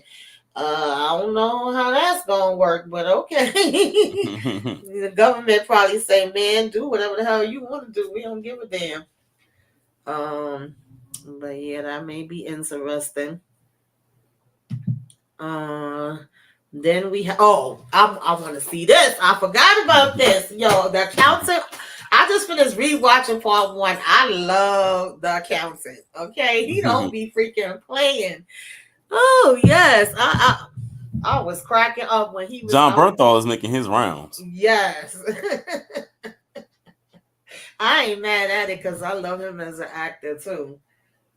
I don't know how that's gonna work, but okay. The government probably say, "Man, do whatever the hell you want to do. We don't give a damn." Um, but yeah, that may be interesting. Uh, then I want to see this. I forgot about this. Yo, the accountant. I just finished rewatching part one. I love the accountant. Okay, he don't be freaking playing. Oh yes, I was cracking up when he was. John Bernthal is making his rounds. Yes, I ain't mad at it because I love him as an actor too.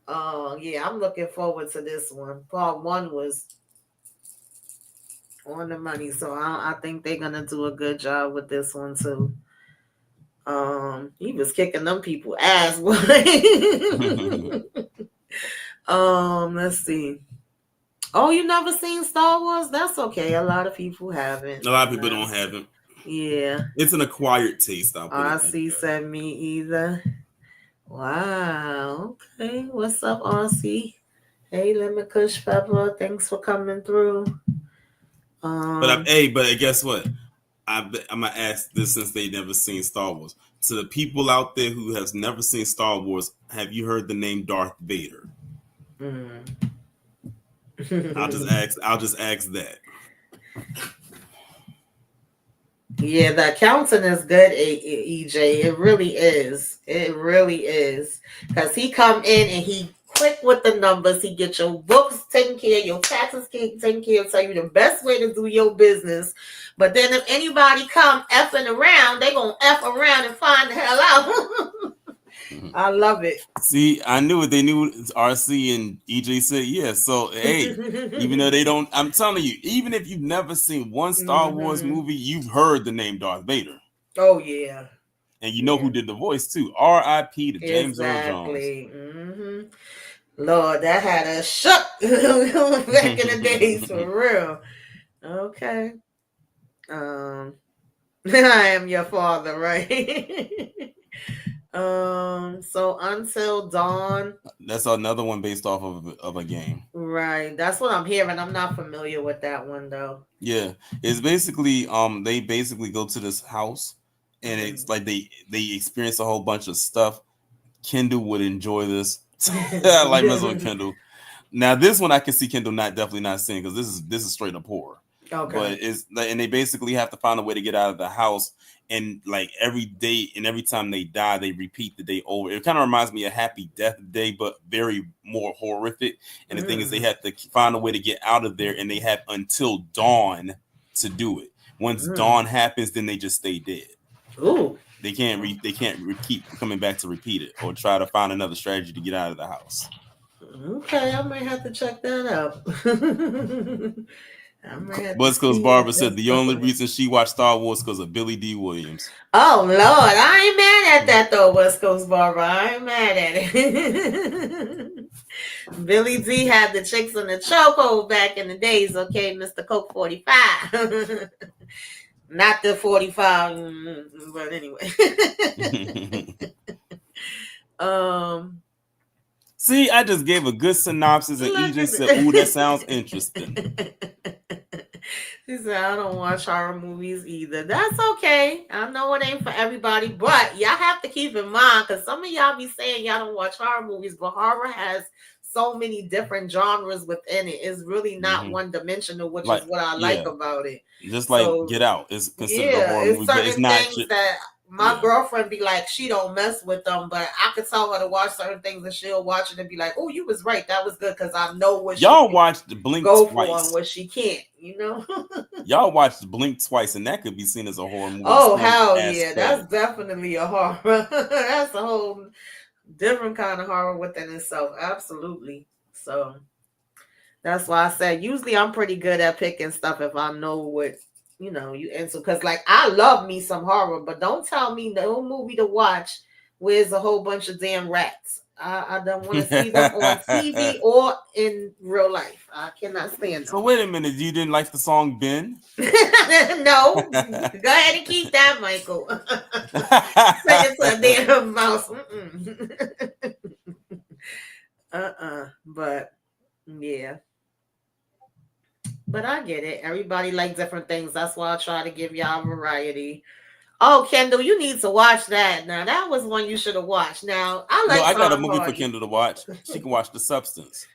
Yeah, I'm looking forward to this one. Part one was on the money, so I think they're gonna do a good job with this one too. He was kicking them people ass. Let's see. Oh, you never seen Star Wars? That's okay. A lot of people haven't. A lot of people don't have it. Yeah. It's an acquired taste. I'll put it like RC said me either. Wow. Okay. What's up, RC? Hey, Lemon Kush Pepper, thanks for coming through. But guess what? I'm gonna ask this since they never seen Star Wars. To the people out there who has never seen Star Wars, have you heard the name Darth Vader? I'll just ask that. Yeah, the accountant is good, EJ. It really is. It really is. Because he come in and he quick with the numbers. He get your books taken care, your taxes taken care of, tell you the best way to do your business. But then if anybody come effing around, they going to F around and find the hell out. I love it. See, I knew it. They knew RC and EJ said yeah. So hey, even though they don't, I'm telling you, even if you've never seen one Star Wars movie, you've heard the name Darth Vader. Oh yeah. And you know who did the voice too. R.I.P. to James Earl Jones. Mm-hmm. Lord, that had us shook back in the days for real. Okay. I am your father, right? So Until Dawn. That's another one based off of a game. Right. That's what I'm hearing. I'm not familiar with that one though. Yeah. It's basically they basically go to this house and it's like they experience a whole bunch of stuff. Kendall would enjoy this. I like messing with Kendall. Now this one I can see Kendall definitely not seeing because this is straight up horror. Okay. But it's and they basically have to find a way to get out of the house. And like every day and every time they die, they repeat the day over. It kind of reminds me of Happy Death Day, but very more horrific. And the thing is, they have to find a way to get out of there, and they have until dawn to do it. Once dawn happens, then they just stay dead. Ooh. They can't keep coming back to repeat it or try to find another strategy to get out of the house. Okay, I might have to check that out. West Coast Barbara said the only reason she watched Star Wars because of Billy D. Williams. Oh Lord, I ain't mad at that though, West Coast Barbara. I ain't mad at it. Billy D had the chicks in the chokehold back in the days, okay, Mr. Coke 45. Not the 45, but anyway. See, I just gave a good synopsis and EJ said, ooh, that sounds interesting. She said, I don't watch horror movies either. That's okay. I know it ain't for everybody, but y'all have to keep in mind, because some of y'all be saying y'all don't watch horror movies, but horror has so many different genres within it. It's really not one-dimensional, which is what I like about it. Just like Get Out. It's considered a horror movie, but it's not. That my girlfriend be like, she don't mess with them, but I could tell her to watch certain things and she'll watch it and be like, oh, you was right. That was good because I know what y'all watched the Blink go twice. For and what she can't, you know? Y'all watched Blink twice and that could be seen as a horror movie. Oh, hell yeah. That's definitely a horror. That's a whole different kind of horror within itself. Absolutely. So that's why I said usually I'm pretty good at picking stuff if I know what you know, you answer because like I love me some horror, but don't tell me no movie to watch where there's a whole bunch of damn rats. I don't want to see them on TV or in real life. I cannot stand them. So wait a minute, you didn't like the song Ben? No, go ahead and keep that, Michael. Say it to a damn mouse. But yeah. But I get it. Everybody likes different things. That's why I try to give y'all variety. Oh, Kendall, you need to watch that. Now, that was one you should have watched. Now, I got a movie for Kendall to watch. She can watch The Substance.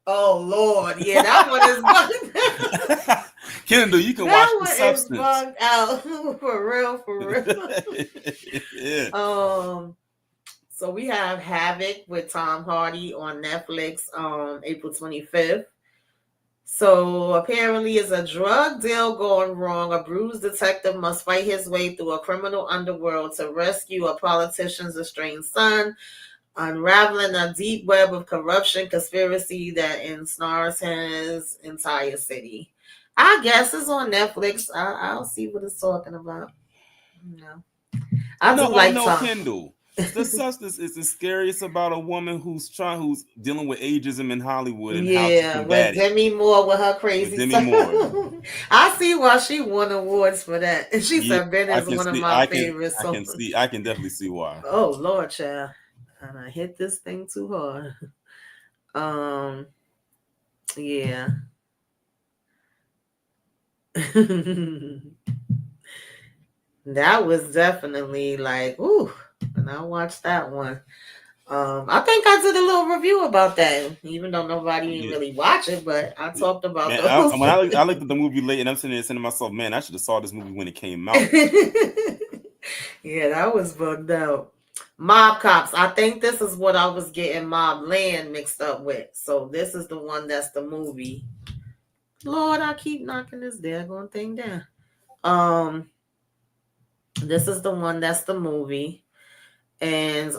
Oh, Lord. Yeah, that one is bugged. Kendall, you can watch The Substance. That one is bugged out. For real. Yeah. So we have Havoc with Tom Hardy on Netflix on April 25th. So apparently it's a drug deal going wrong. A bruised detective must fight his way through a criminal underworld to rescue a politician's estranged son, unraveling a deep web of corruption conspiracy that ensnares his entire city. I guess it's on Netflix. I'll see what it's talking about. No. I do like Tom. Kendall. The Substance is the scariest about a woman who's dealing with ageism in Hollywood and how to combat with Demi Moore with her crazy stuff. Moore. I see why she won awards for that. And she said Ben is one of my favorites. I can definitely see why. Oh Lord, child. And I hit this thing too hard. Yeah. That was definitely like, ooh, and I watched that one. I think I did a little review about that, even though nobody didn't Yeah. really watch it, but I talked about Man, those. I looked at the movie late, and I'm sitting there saying to myself, "Man, I should have saw this movie when it came out." Yeah, that was bugged out. Mob Cops. I think this is what I was getting Mob Land mixed up with. So this is the one that's the movie. Lord, I keep knocking this daggone thing down. Um, this is the one that's the movie. And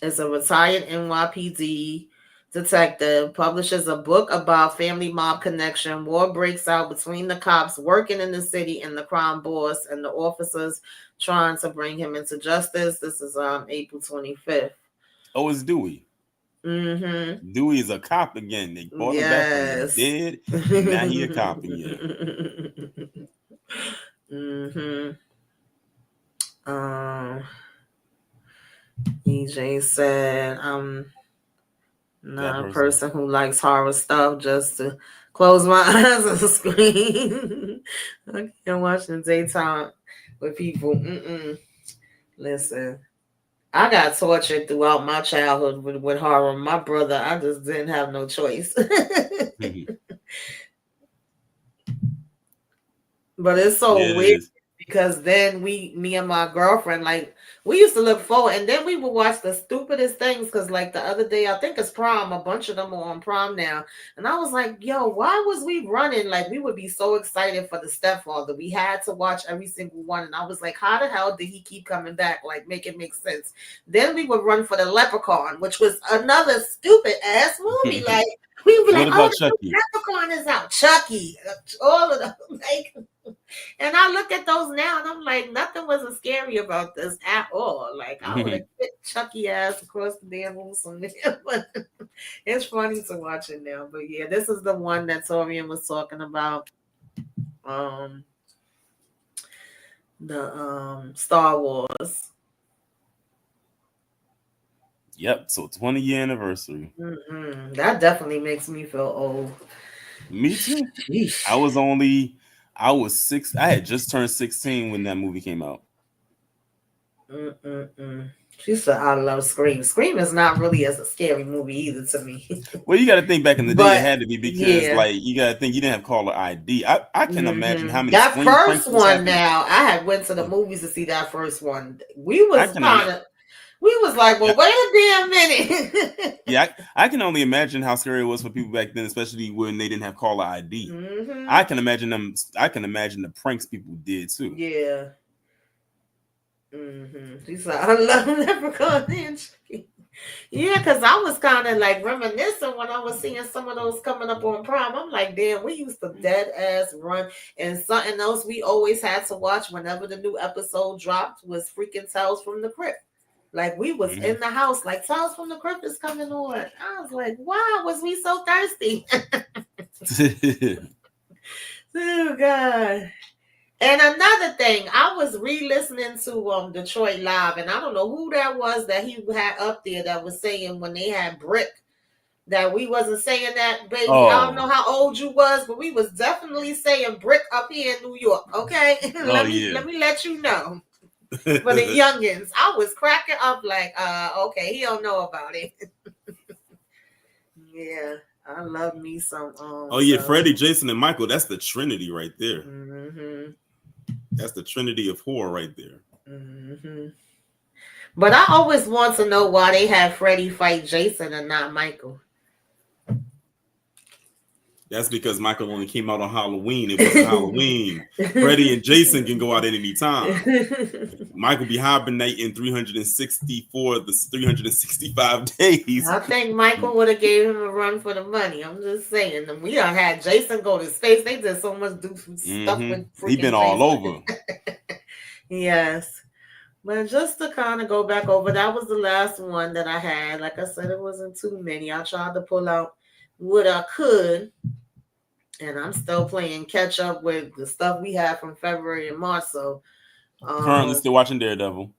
is a retired NYPD detective, publishes a book about family mob connection. War breaks out between the cops working in the city and the crime boss and the officers trying to bring him into justice. This is April 25th. Oh, it's Dewey. Mm-hmm. Dewey is a cop again. They brought him back from the Yes. dead, and now he a cop again. Mm-hmm. Um, EJ said, That not a person. person who likes horror stuff just to close my eyes and scream. I can't watch in the daytime with people. Listen, I got tortured throughout my childhood with horror. My brother, I just didn't have no choice. But it's Yeah, so it weird is. because then me and my girlfriend, like, we used to look forward, and then we would watch the stupidest things. Because, like, the other day, I think it's prom, a bunch of them are on prom now, and I was like, yo, why was we running? Like, we would be so excited for the stepfather. We had to watch every single one, and I was like, how the hell did he keep coming back? Like, make it make sense. Then we would run for the Leprechaun, which was another stupid ass movie. Like, we would be What like, oh, about the Chucky? Leprechaun is out. Chucky, all of them. Like, and I look at those now and I'm like, nothing wasn't scary about this at all. Like, I would have kicked Chucky ass across the damn room from there. But it's funny to watch it now. But yeah, this is the one that Torian was talking about. Um the Star Wars. Yep. So 20-year anniversary. That definitely makes me feel old. Me too. Sheesh. I was six. I had just turned 16 when that movie came out. Mm-mm-mm. She said, I love Scream. Scream is not really as a scary movie either to me. Well, you got to think back in the day, it But had to be because, yeah. like, you got to think you didn't have caller ID. I can imagine how many That screen first pranks was one happening. now, I had went to the movies to see that first one. We I was can kind imagine. of, we was like, well, Yeah, wait a damn minute. yeah. I can only imagine how scary it was for people back then, especially when they didn't have caller ID. I can imagine them. I can imagine the pranks people did too. Yeah. She's like, I love Leprechaun and Chucky. Yeah, because I was kind of like reminiscing when I was seeing some of those coming up on Prime. I'm like, damn, we used to dead ass run. And something else we always had to watch whenever the new episode dropped was freaking Tales from the Crypt. Like, we was in the house, like, Tales from the Crypt is coming on. I was like, why was we so thirsty? Oh, God. And another thing, I was re-listening to Detroit Live, and I don't know who that was that he had up there that was saying when they had Brick that we wasn't saying that, baby. I don't know Oh, how old you was, but we was definitely saying Brick up here in New York. Okay, oh let yeah. me let you know. For the youngins, I was cracking up like, okay, he don't know about it. Yeah, I love me some. Oh yeah, Freddy, Jason, and Michael. That's the Trinity right there. That's the Trinity of horror right there. But I always want to know why they had Freddy fight Jason and not Michael. That's because Michael only came out on Halloween. It wasn't Halloween. Freddy and Jason can go out at any time. Michael be hibernating 365 days. I think Michael would have gave him a run for the money. I'm just saying. We done had Jason go to space. They did so much stuff with freaking He been all Jason. over. Yes. But just to kind of go back over, that was the last one that I had. Like I said, it wasn't too many. I tried to pull out what I could. And I'm still playing catch up with the stuff we had from February and March. So Currently still watching Daredevil.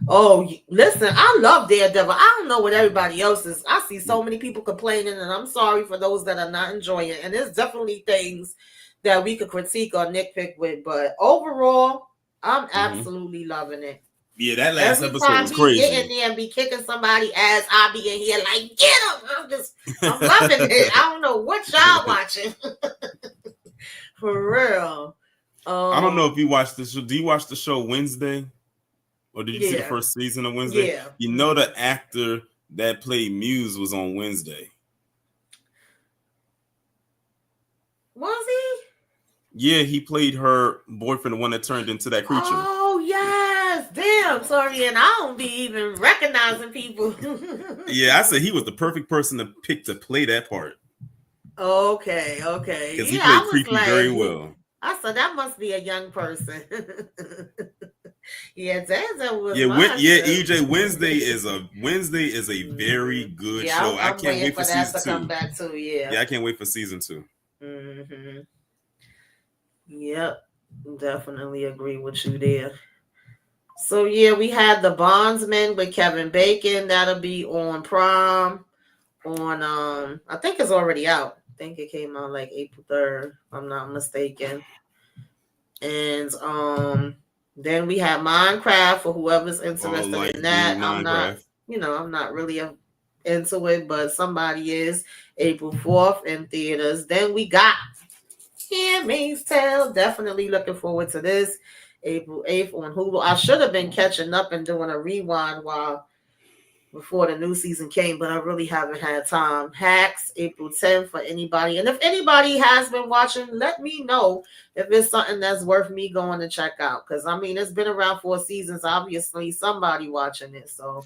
Oh, listen, I love Daredevil. I don't know what everybody else is. I see so many people complaining, and I'm sorry for those that are not enjoying it. And there's definitely things that we could critique or nitpick with, but overall, I'm Mm-hmm. absolutely loving it. Yeah, that last Every episode time was he get in crazy. there and be kicking somebody ass, I be in here like, get him. I'm loving it. I don't know what y'all watching. For real. I don't know if you watched the show. Do you watch the show Wednesday? Or did you see the Yeah. first season of Wednesday? Yeah. You know the actor that played Muse was on Wednesday. Was he? Yeah, he played her boyfriend, the one that turned into that creature. Oh yes, damn. Sorry, and I don't be even recognizing people. Yeah, I said he was the perfect person to pick to play that part. Okay. Because he Yeah, played I was creepy very like, well. I said that must be a young person. Yeah, Denzel was Yeah, mine. EJ, Wednesday is a very good Yeah, show. I I'm can't waiting wait for that to season come 2. back too. Yeah. Yeah, I can't wait for season 2. Mm-hmm. Yep, definitely agree with you there. So yeah, we had The Bondsman with Kevin Bacon. That'll be on Prime. On I think it's already out. I think it came out like April 3rd, if I'm not mistaken. And then we have Minecraft for whoever's All interested like in the that. I'm not, Minecraft. I'm not really into it, but somebody is. April 4th in theaters. Then we got Handmaid's Tale. Definitely looking forward to this. April 8th on Hulu. I should have been catching up and doing a rewind while before the new season came, but I really haven't had time. Hacks, April 10th for anybody. And if anybody has been watching, let me know if it's something that's worth me going to check out. Because, I mean, it's been around 4 seasons. Obviously, somebody watching it. So,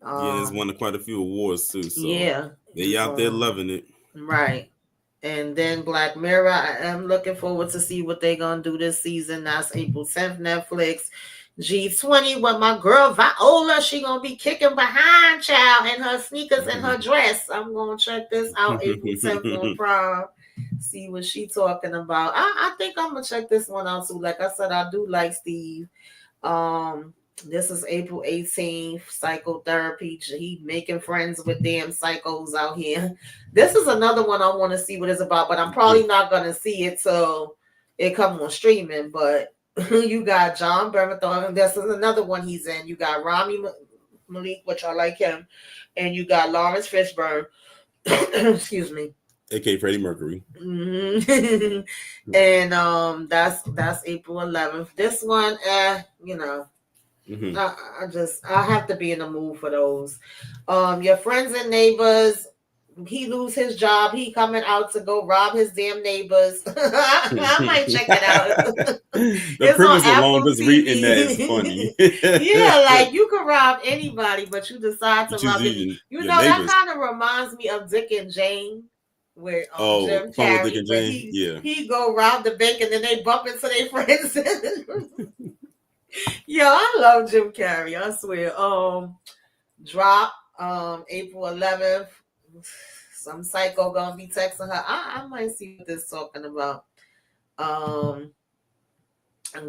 Yeah, it's won quite a few awards, too. So, yeah. they out there loving it. Right. And then Black Mirror, I am looking forward to see what they're going to do this season. That's April 10th, Netflix. G20 with my girl Viola. She gonna be kicking behind, child, in her sneakers and her dress. I'm gonna check this out April 10th on Prime. See what she talking about. I think I'm gonna check this one out too. Like I said, I do like Steve. This is April 18th. Psychotherapy. He making friends with damn psychos out here. This is another one I want to see what it's about, but I'm probably not gonna see it till it come on streaming. But you got John Bernthal, and this is another one he's in. You got Rami Malik, which I like him, and you got Lawrence Fishburne. Excuse me. A.K.A. Freddie Mercury. Mm-hmm. And that's April 11th. This one, I have to be in the mood for those. Your Friends and Neighbors. He lose his job. He coming out to go rob his damn neighbors. I might check it out. The premise alone, just reading that is funny. Yeah, like you can rob anybody, but you decide to rob it. Your That neighbors. kind of reminds me of Dick and Jane, where Jim Fun with Dick Carrey, and where Jane. he go rob the bank and then they bump into their friends. Yo, I love Jim Carrey. I swear. Drop April 11th. Some psycho gonna be texting her. I might see what this talking about.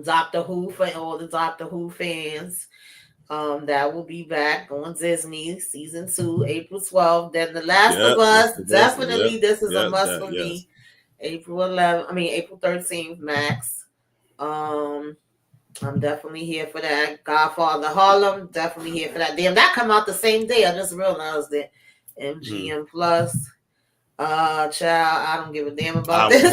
Doctor Who for all the Doctor Who fans. That will be back on Disney season 2, April 12th. Then The Last of Us. Definitely, this is a must for me. April 13th, Max. I'm definitely here for that. Godfather Harlem, definitely here for that. Damn, that come out the same day. I just realized it. MGM Plus. Child, I don't give a damn about this.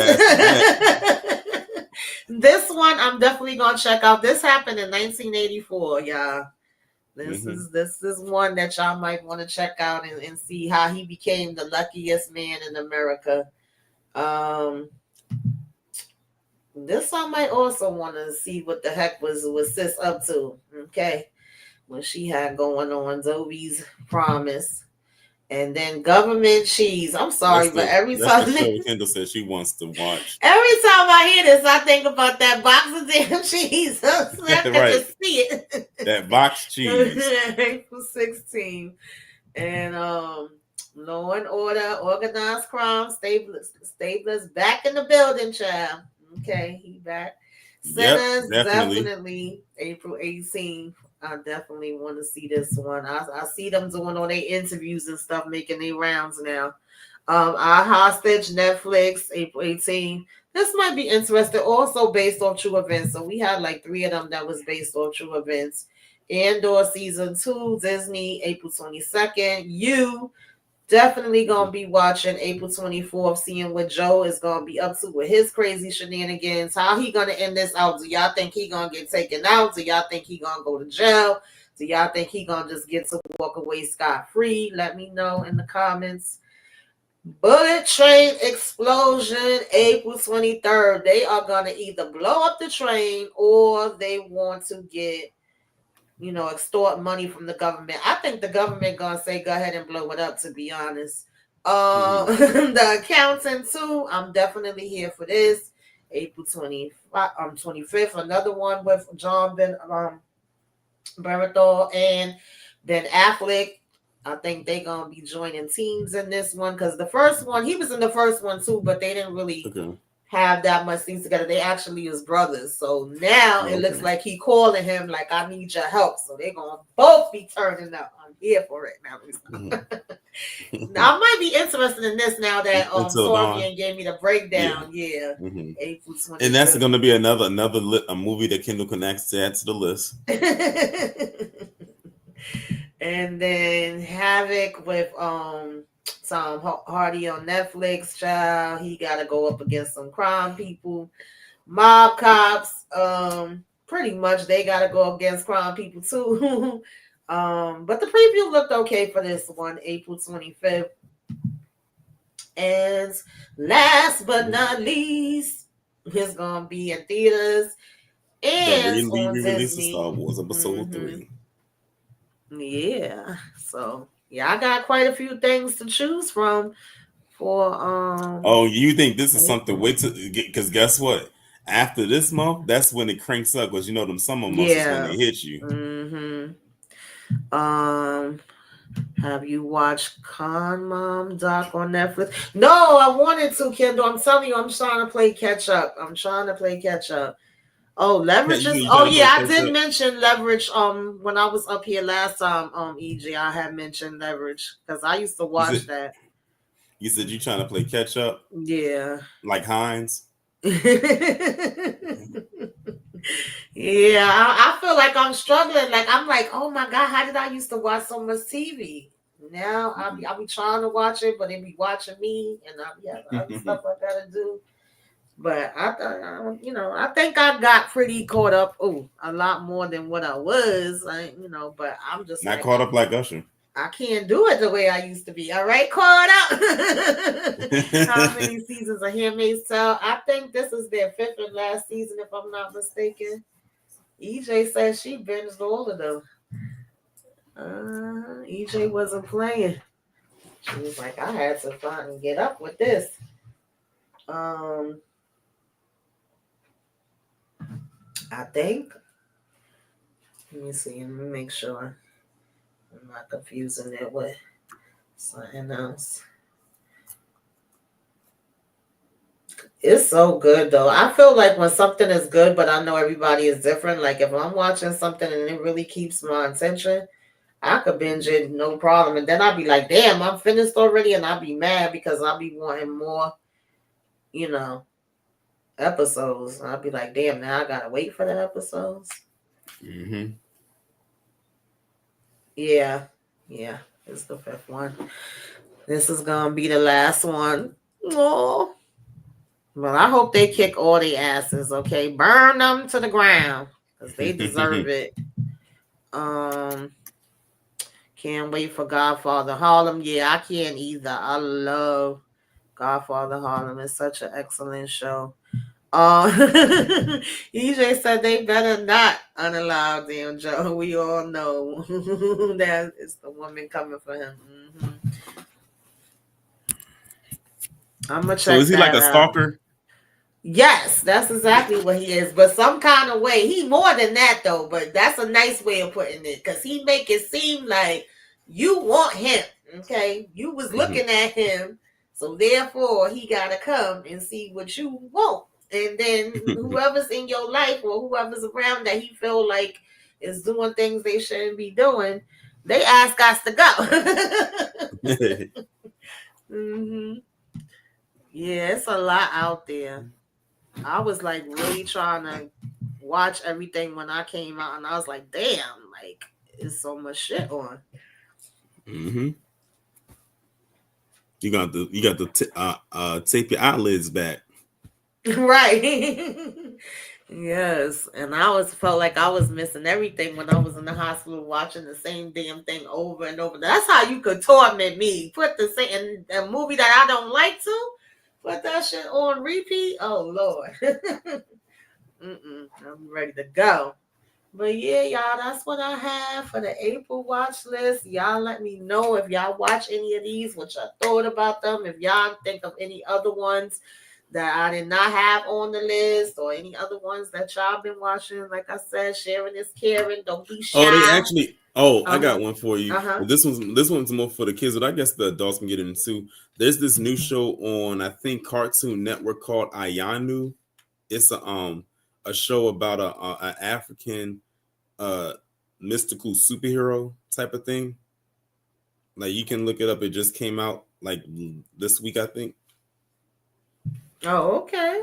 This one I'm definitely gonna check out. This happened in 1984, y'all. This is one that y'all might want to check out and see how he became the luckiest man in America. This I might also want to see what the heck was Sis up to. Okay, what she had going on, Zoe's Promise, and then Government Cheese. I'm sorry, but every time Kendall says she wants to watch. Every time I hear this, I think about that box of damn cheese. So I can just see it. That box cheese. April 16th. And Law and Order, Organized Crime, Stabler's back in the building, child. Okay, he back. Sinners, definitely April 18th. I definitely want to see this one. I see them doing all their interviews and stuff, making their rounds now. Our Hostage, Netflix, April 18th. This might be interesting. Also based off true events. So we had like 3 of them that was based off true events. Andor season 2, Disney, April 22nd. You definitely gonna be watching April 24th, seeing what Joe is gonna be up to with his crazy shenanigans. How he gonna end this out? Do y'all think he gonna get taken out? Do y'all think he gonna go to jail? Do y'all think he gonna just get to walk away scot-free? Let me know in the comments. Bullet train explosion, April 23rd. They are gonna either blow up the train or they want to get, extort money from the government. I think the government gonna say go ahead and blow it up, to be honest. The Accountant too. I'm definitely here for this. April 25th, another one with John Bernthal and Ben Affleck. I think they're gonna be joining teams in this one because the first one, he was in the first one too, but they didn't really have that much things together. They actually is brothers. So now it looks like he calling him like, I need your help. So they're gonna both be turning up. I'm here for it now. Now I might be interested in this now that Sorbian gave me the breakdown. Yeah. April 20th. And that's gonna be another a movie that Kendall can add to the list. And then Havoc with Tom Hardy on Netflix. Child, he got to go up against some crime people. Mob Cops, pretty much they got to go against crime people too. But the preview looked okay for this one, April 25th. And last but not least, it's gonna be in theaters and on Disney. Star Wars Episode 3. Yeah, so I got quite a few things to choose from for Oh, you think this is something? Wait to get, because guess what? After this month, that's when it cranks up. Because them summer months is when they hit you. Have you watched Con Mom doc on Netflix? No, I wanted to, Kendall. I'm telling you, I'm trying to play catch up. Oh, Leverage is. Oh yeah, I did mention Leverage. When I was up here last time, EJ, I had mentioned Leverage because I used to watch that. You said you trying to play catch up? Yeah. Like Hines. Yeah, I feel like I'm struggling. Like I'm like, oh my God, how did I used to watch so much TV? Now I'll be trying to watch it, but it be watching me, and I'll be having other stuff I gotta do. But I think I got pretty caught up. Oh, a lot more than what I was. But I'm just not caught up like Usher. I can't do it the way I used to be. All right, caught up. How many seasons of Handmaid's Tale? I think this is their 5th and last season, if I'm not mistaken. EJ says she binged all of them. EJ wasn't playing. She was like, I had to find and get up with this. I think. Let me see. Let me make sure I'm not confusing it with something else. It's so good though. I feel like when something is good, but I know everybody is different. Like if I'm watching something and it really keeps my attention, I could binge it no problem. And then I'll be like, damn, I'm finished already. And I'll be mad because I'll be wanting more, episodes. I'll be like, damn, now I gotta wait for the episodes. Yeah, it's the 5th one. This is gonna be the last one. Oh, well, I hope they kick all their asses. Okay, burn them to the ground because they deserve it. Can't wait for Godfather Harlem. Yeah, I can't either. I love Godfather Harlem. It's such an excellent show. EJ said they better not unallow damn Joe. We all know that it's the woman coming for him. I'm gonna check. So is he like a stalker? Yes, that's exactly what he is. But some kind of way, he more than that though. But that's a nice way of putting it because he make it seem like you want him. Okay, you was looking at him, so therefore he gotta come and see what you want. And then whoever's in your life or whoever's around that he feel like is doing things they shouldn't be doing, they ask us to go. Mm-hmm. Yeah, it's a lot out there. I was like really trying to watch everything when I came out, and I was like, damn, like it's so much shit on. Mm-hmm. You got to tape your eyelids back. Right. Yes, and I always felt like I was missing everything when I was in the hospital watching the same damn thing over and over. That's how you could torment me. Put the same a movie that I don't like to put that shit on repeat. Oh Lord. I'm ready to go. But yeah, y'all, that's what I have for the April watch list. Y'all let me know if y'all watch any of these, what y'all thought about them. If y'all think of any other ones that I did not have on the list, or any other ones that y'all been watching. Like I said, sharing is caring. Don't be shy. Oh, they actually. Oh, I got Uh-huh. one for you. Uh-huh. This one's more for the kids, but I guess the adults can get into. There's this new show on, I think, Cartoon Network called Ayanu. It's a show about a African mystical superhero type of thing. Like, you can look it up. It just came out like this week, I think. Oh, okay.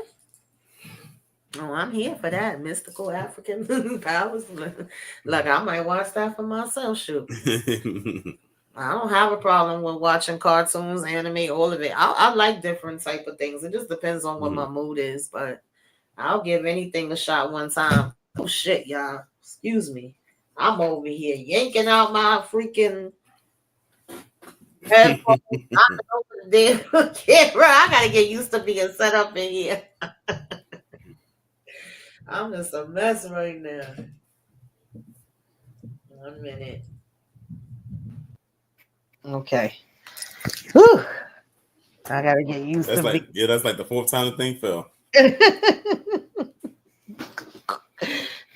Oh, I'm here for that. Mystical African powers. Look, I might watch that for myself. Shoot. I don't have a problem with watching cartoons, anime, all of it. I like different type of things. It just depends on what my mood is, but I'll give anything a shot one time. Oh shit, y'all. Excuse me. I'm over here yanking out my freaking headphones, knocking over the damn camera. I gotta get used to being set up in here. I'm just a mess right now. 1 minute. Okay. Whew. I gotta get used That's to like that's like the fourth time the thing fell.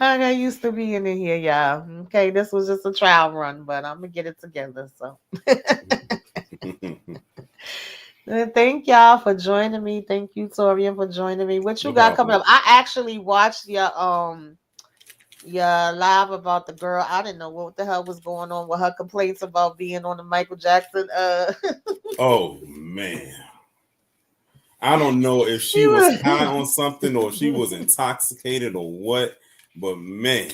I got used to being in here, y'all. Okay, this was just a trial run, but I'm gonna get it together. So thank y'all for joining me. Thank you, Torian, for joining me. What you No got problem. coming up? I actually watched your live about the girl. I didn't know what the hell was going on with her complaints about being on the Michael Jackson. Oh man. I don't know if she was high on something or if she was intoxicated or what, but man.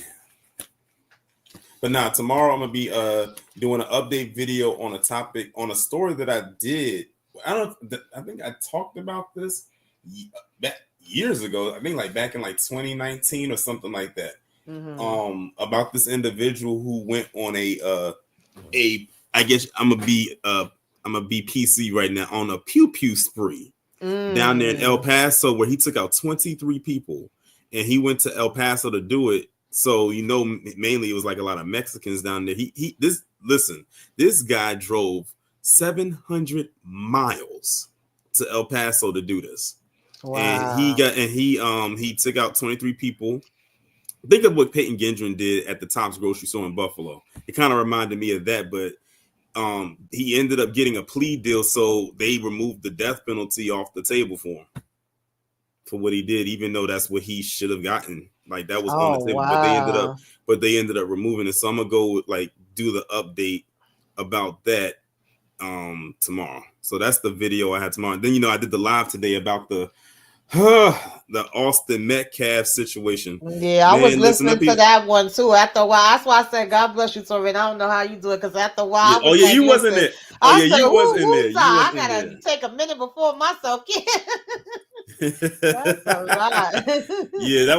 But now tomorrow I'm gonna be doing an update video on a topic on a story that I did. I think I talked about this years ago. I think like back in like 2019 or something like that. About this individual who went on a I guess I'm gonna be PC right now, on a pew pew spree down there in El Paso, where he took out 23 people, and he went to El Paso to do it. So mainly it was like a lot of Mexicans down there. This guy drove 700 miles to El Paso to do this. Wow. And he took out 23 people. Think of what Peyton Gendron did at the Tops grocery store in Buffalo. It kind of reminded me of that, but he ended up getting a plea deal, so they removed the death penalty off the table for him for what he did, even though that's what he should have gotten. Like, that was on the table, wow. but they ended up removing it. So I'm gonna go do the update about that tomorrow. So that's the video I had tomorrow. And then I did the live today about the Austin Metcalf situation. Yeah, I was listening to that one too. After a while, that's why I said, "God bless you, Torrin." I don't know how you do it, because after a while, I was you wasn't there. You wasn't in there. I gotta take a minute before myself. That's a lot. That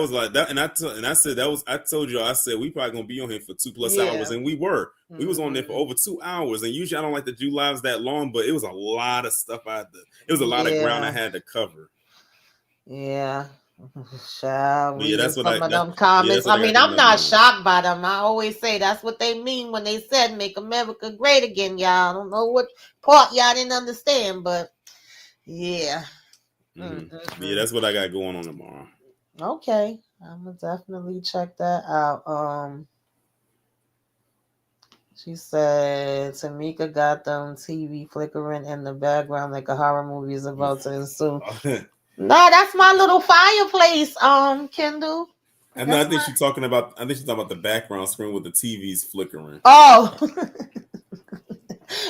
was like that. And I said that was. I told you, I said we probably gonna be on here for 2+ hours, and we were. We was on there for over 2 hours, and usually I don't like to do lives that long, but it was a lot of stuff it was a lot of ground I had to cover. Yeah. That's what them comments. I mean, I'm not shocked by them. I always say that's what they mean when they said "Make America Great Again." Y'all, I don't know what part y'all didn't understand, but yeah. Yeah, that's what I got going on tomorrow. Okay, I'm gonna definitely check that out. She said Tamika got them TV flickering in the background like a horror movie is about to ensue. No, that's my little fireplace, Kendall. And then That's I think my. she's talking about. I think she's talking about the background screen with the TVs flickering. Oh.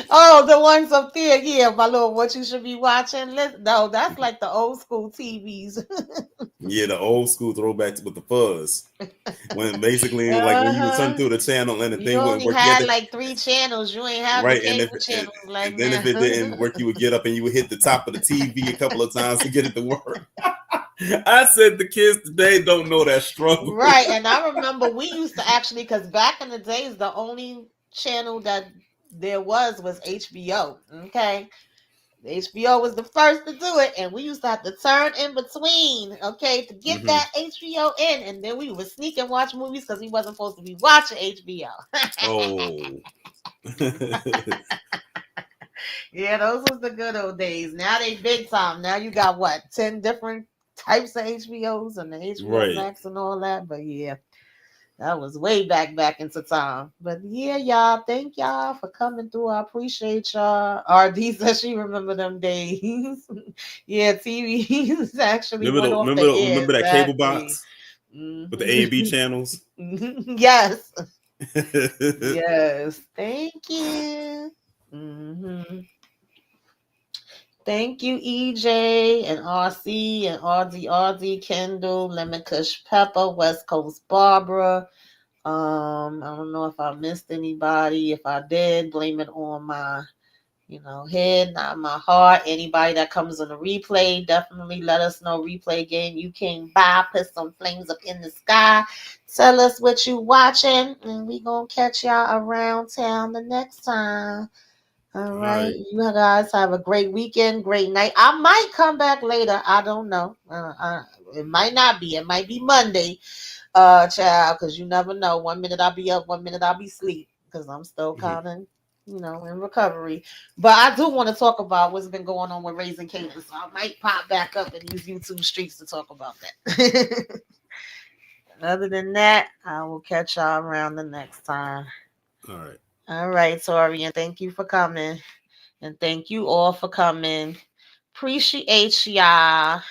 Oh, the ones up there, yeah, my little what you should be watching. No, that's like the old school TVs. Yeah, the old school throwbacks with the fuzz. When basically, like when you would turn Uh-huh. through the channel and the You thing wouldn't only work, you had had to like 3 channels. You ain't have the right, and if cable channels like and then if now. it didn't work, you would get up and you would hit the top of the TV a couple of times to get it to work. I said the kids today don't know that struggle. Right, and I remember we used to actually, because back in the days, the only channel that there was HBO. Okay, HBO was the first to do it, and we used to have to turn in between, okay, to get Mm-hmm. that HBO in, and then we would sneak and watch movies because we wasn't supposed to be watching HBO. Oh. Yeah, those was the good old days. Now they big time. Now you got what, 10 different types of HBOs and the HBO Right. Max and all that. But yeah, that was way back into time. But yeah, y'all, thank y'all for coming through. I appreciate y'all. RD says she remember them days. Yeah, TVs actually went off the air. Remember that cable Exactly. box with the A and B Mhm. channels? Yes. Yes. Thank you. Hmm. Thank you, EJ and RC and RD, Kendall, Lemon Kush Pepper, West Coast Barbara. I don't know if I missed anybody. If I did, blame it on my, head, not my heart. Anybody that comes on the replay, definitely let us know. Replay game you came by, put some flames up in the sky. Tell us what you watching, and we gonna catch y'all around town the next time. All All right. right. You guys have a great weekend, great night. I might come back later. I don't know. It might not be. It might be Monday, child, because you never know. 1 minute I'll be up, 1 minute I'll be asleep because I'm still Mhm. kind of, in recovery. But I do want to talk about what's been going on with Raising Canaan. So I might pop back up in these YouTube streets to talk about that. Other than that, I will catch y'all around the next time. All right. All right, Tori, and thank you for coming. And thank you all for coming. Appreciate y'all.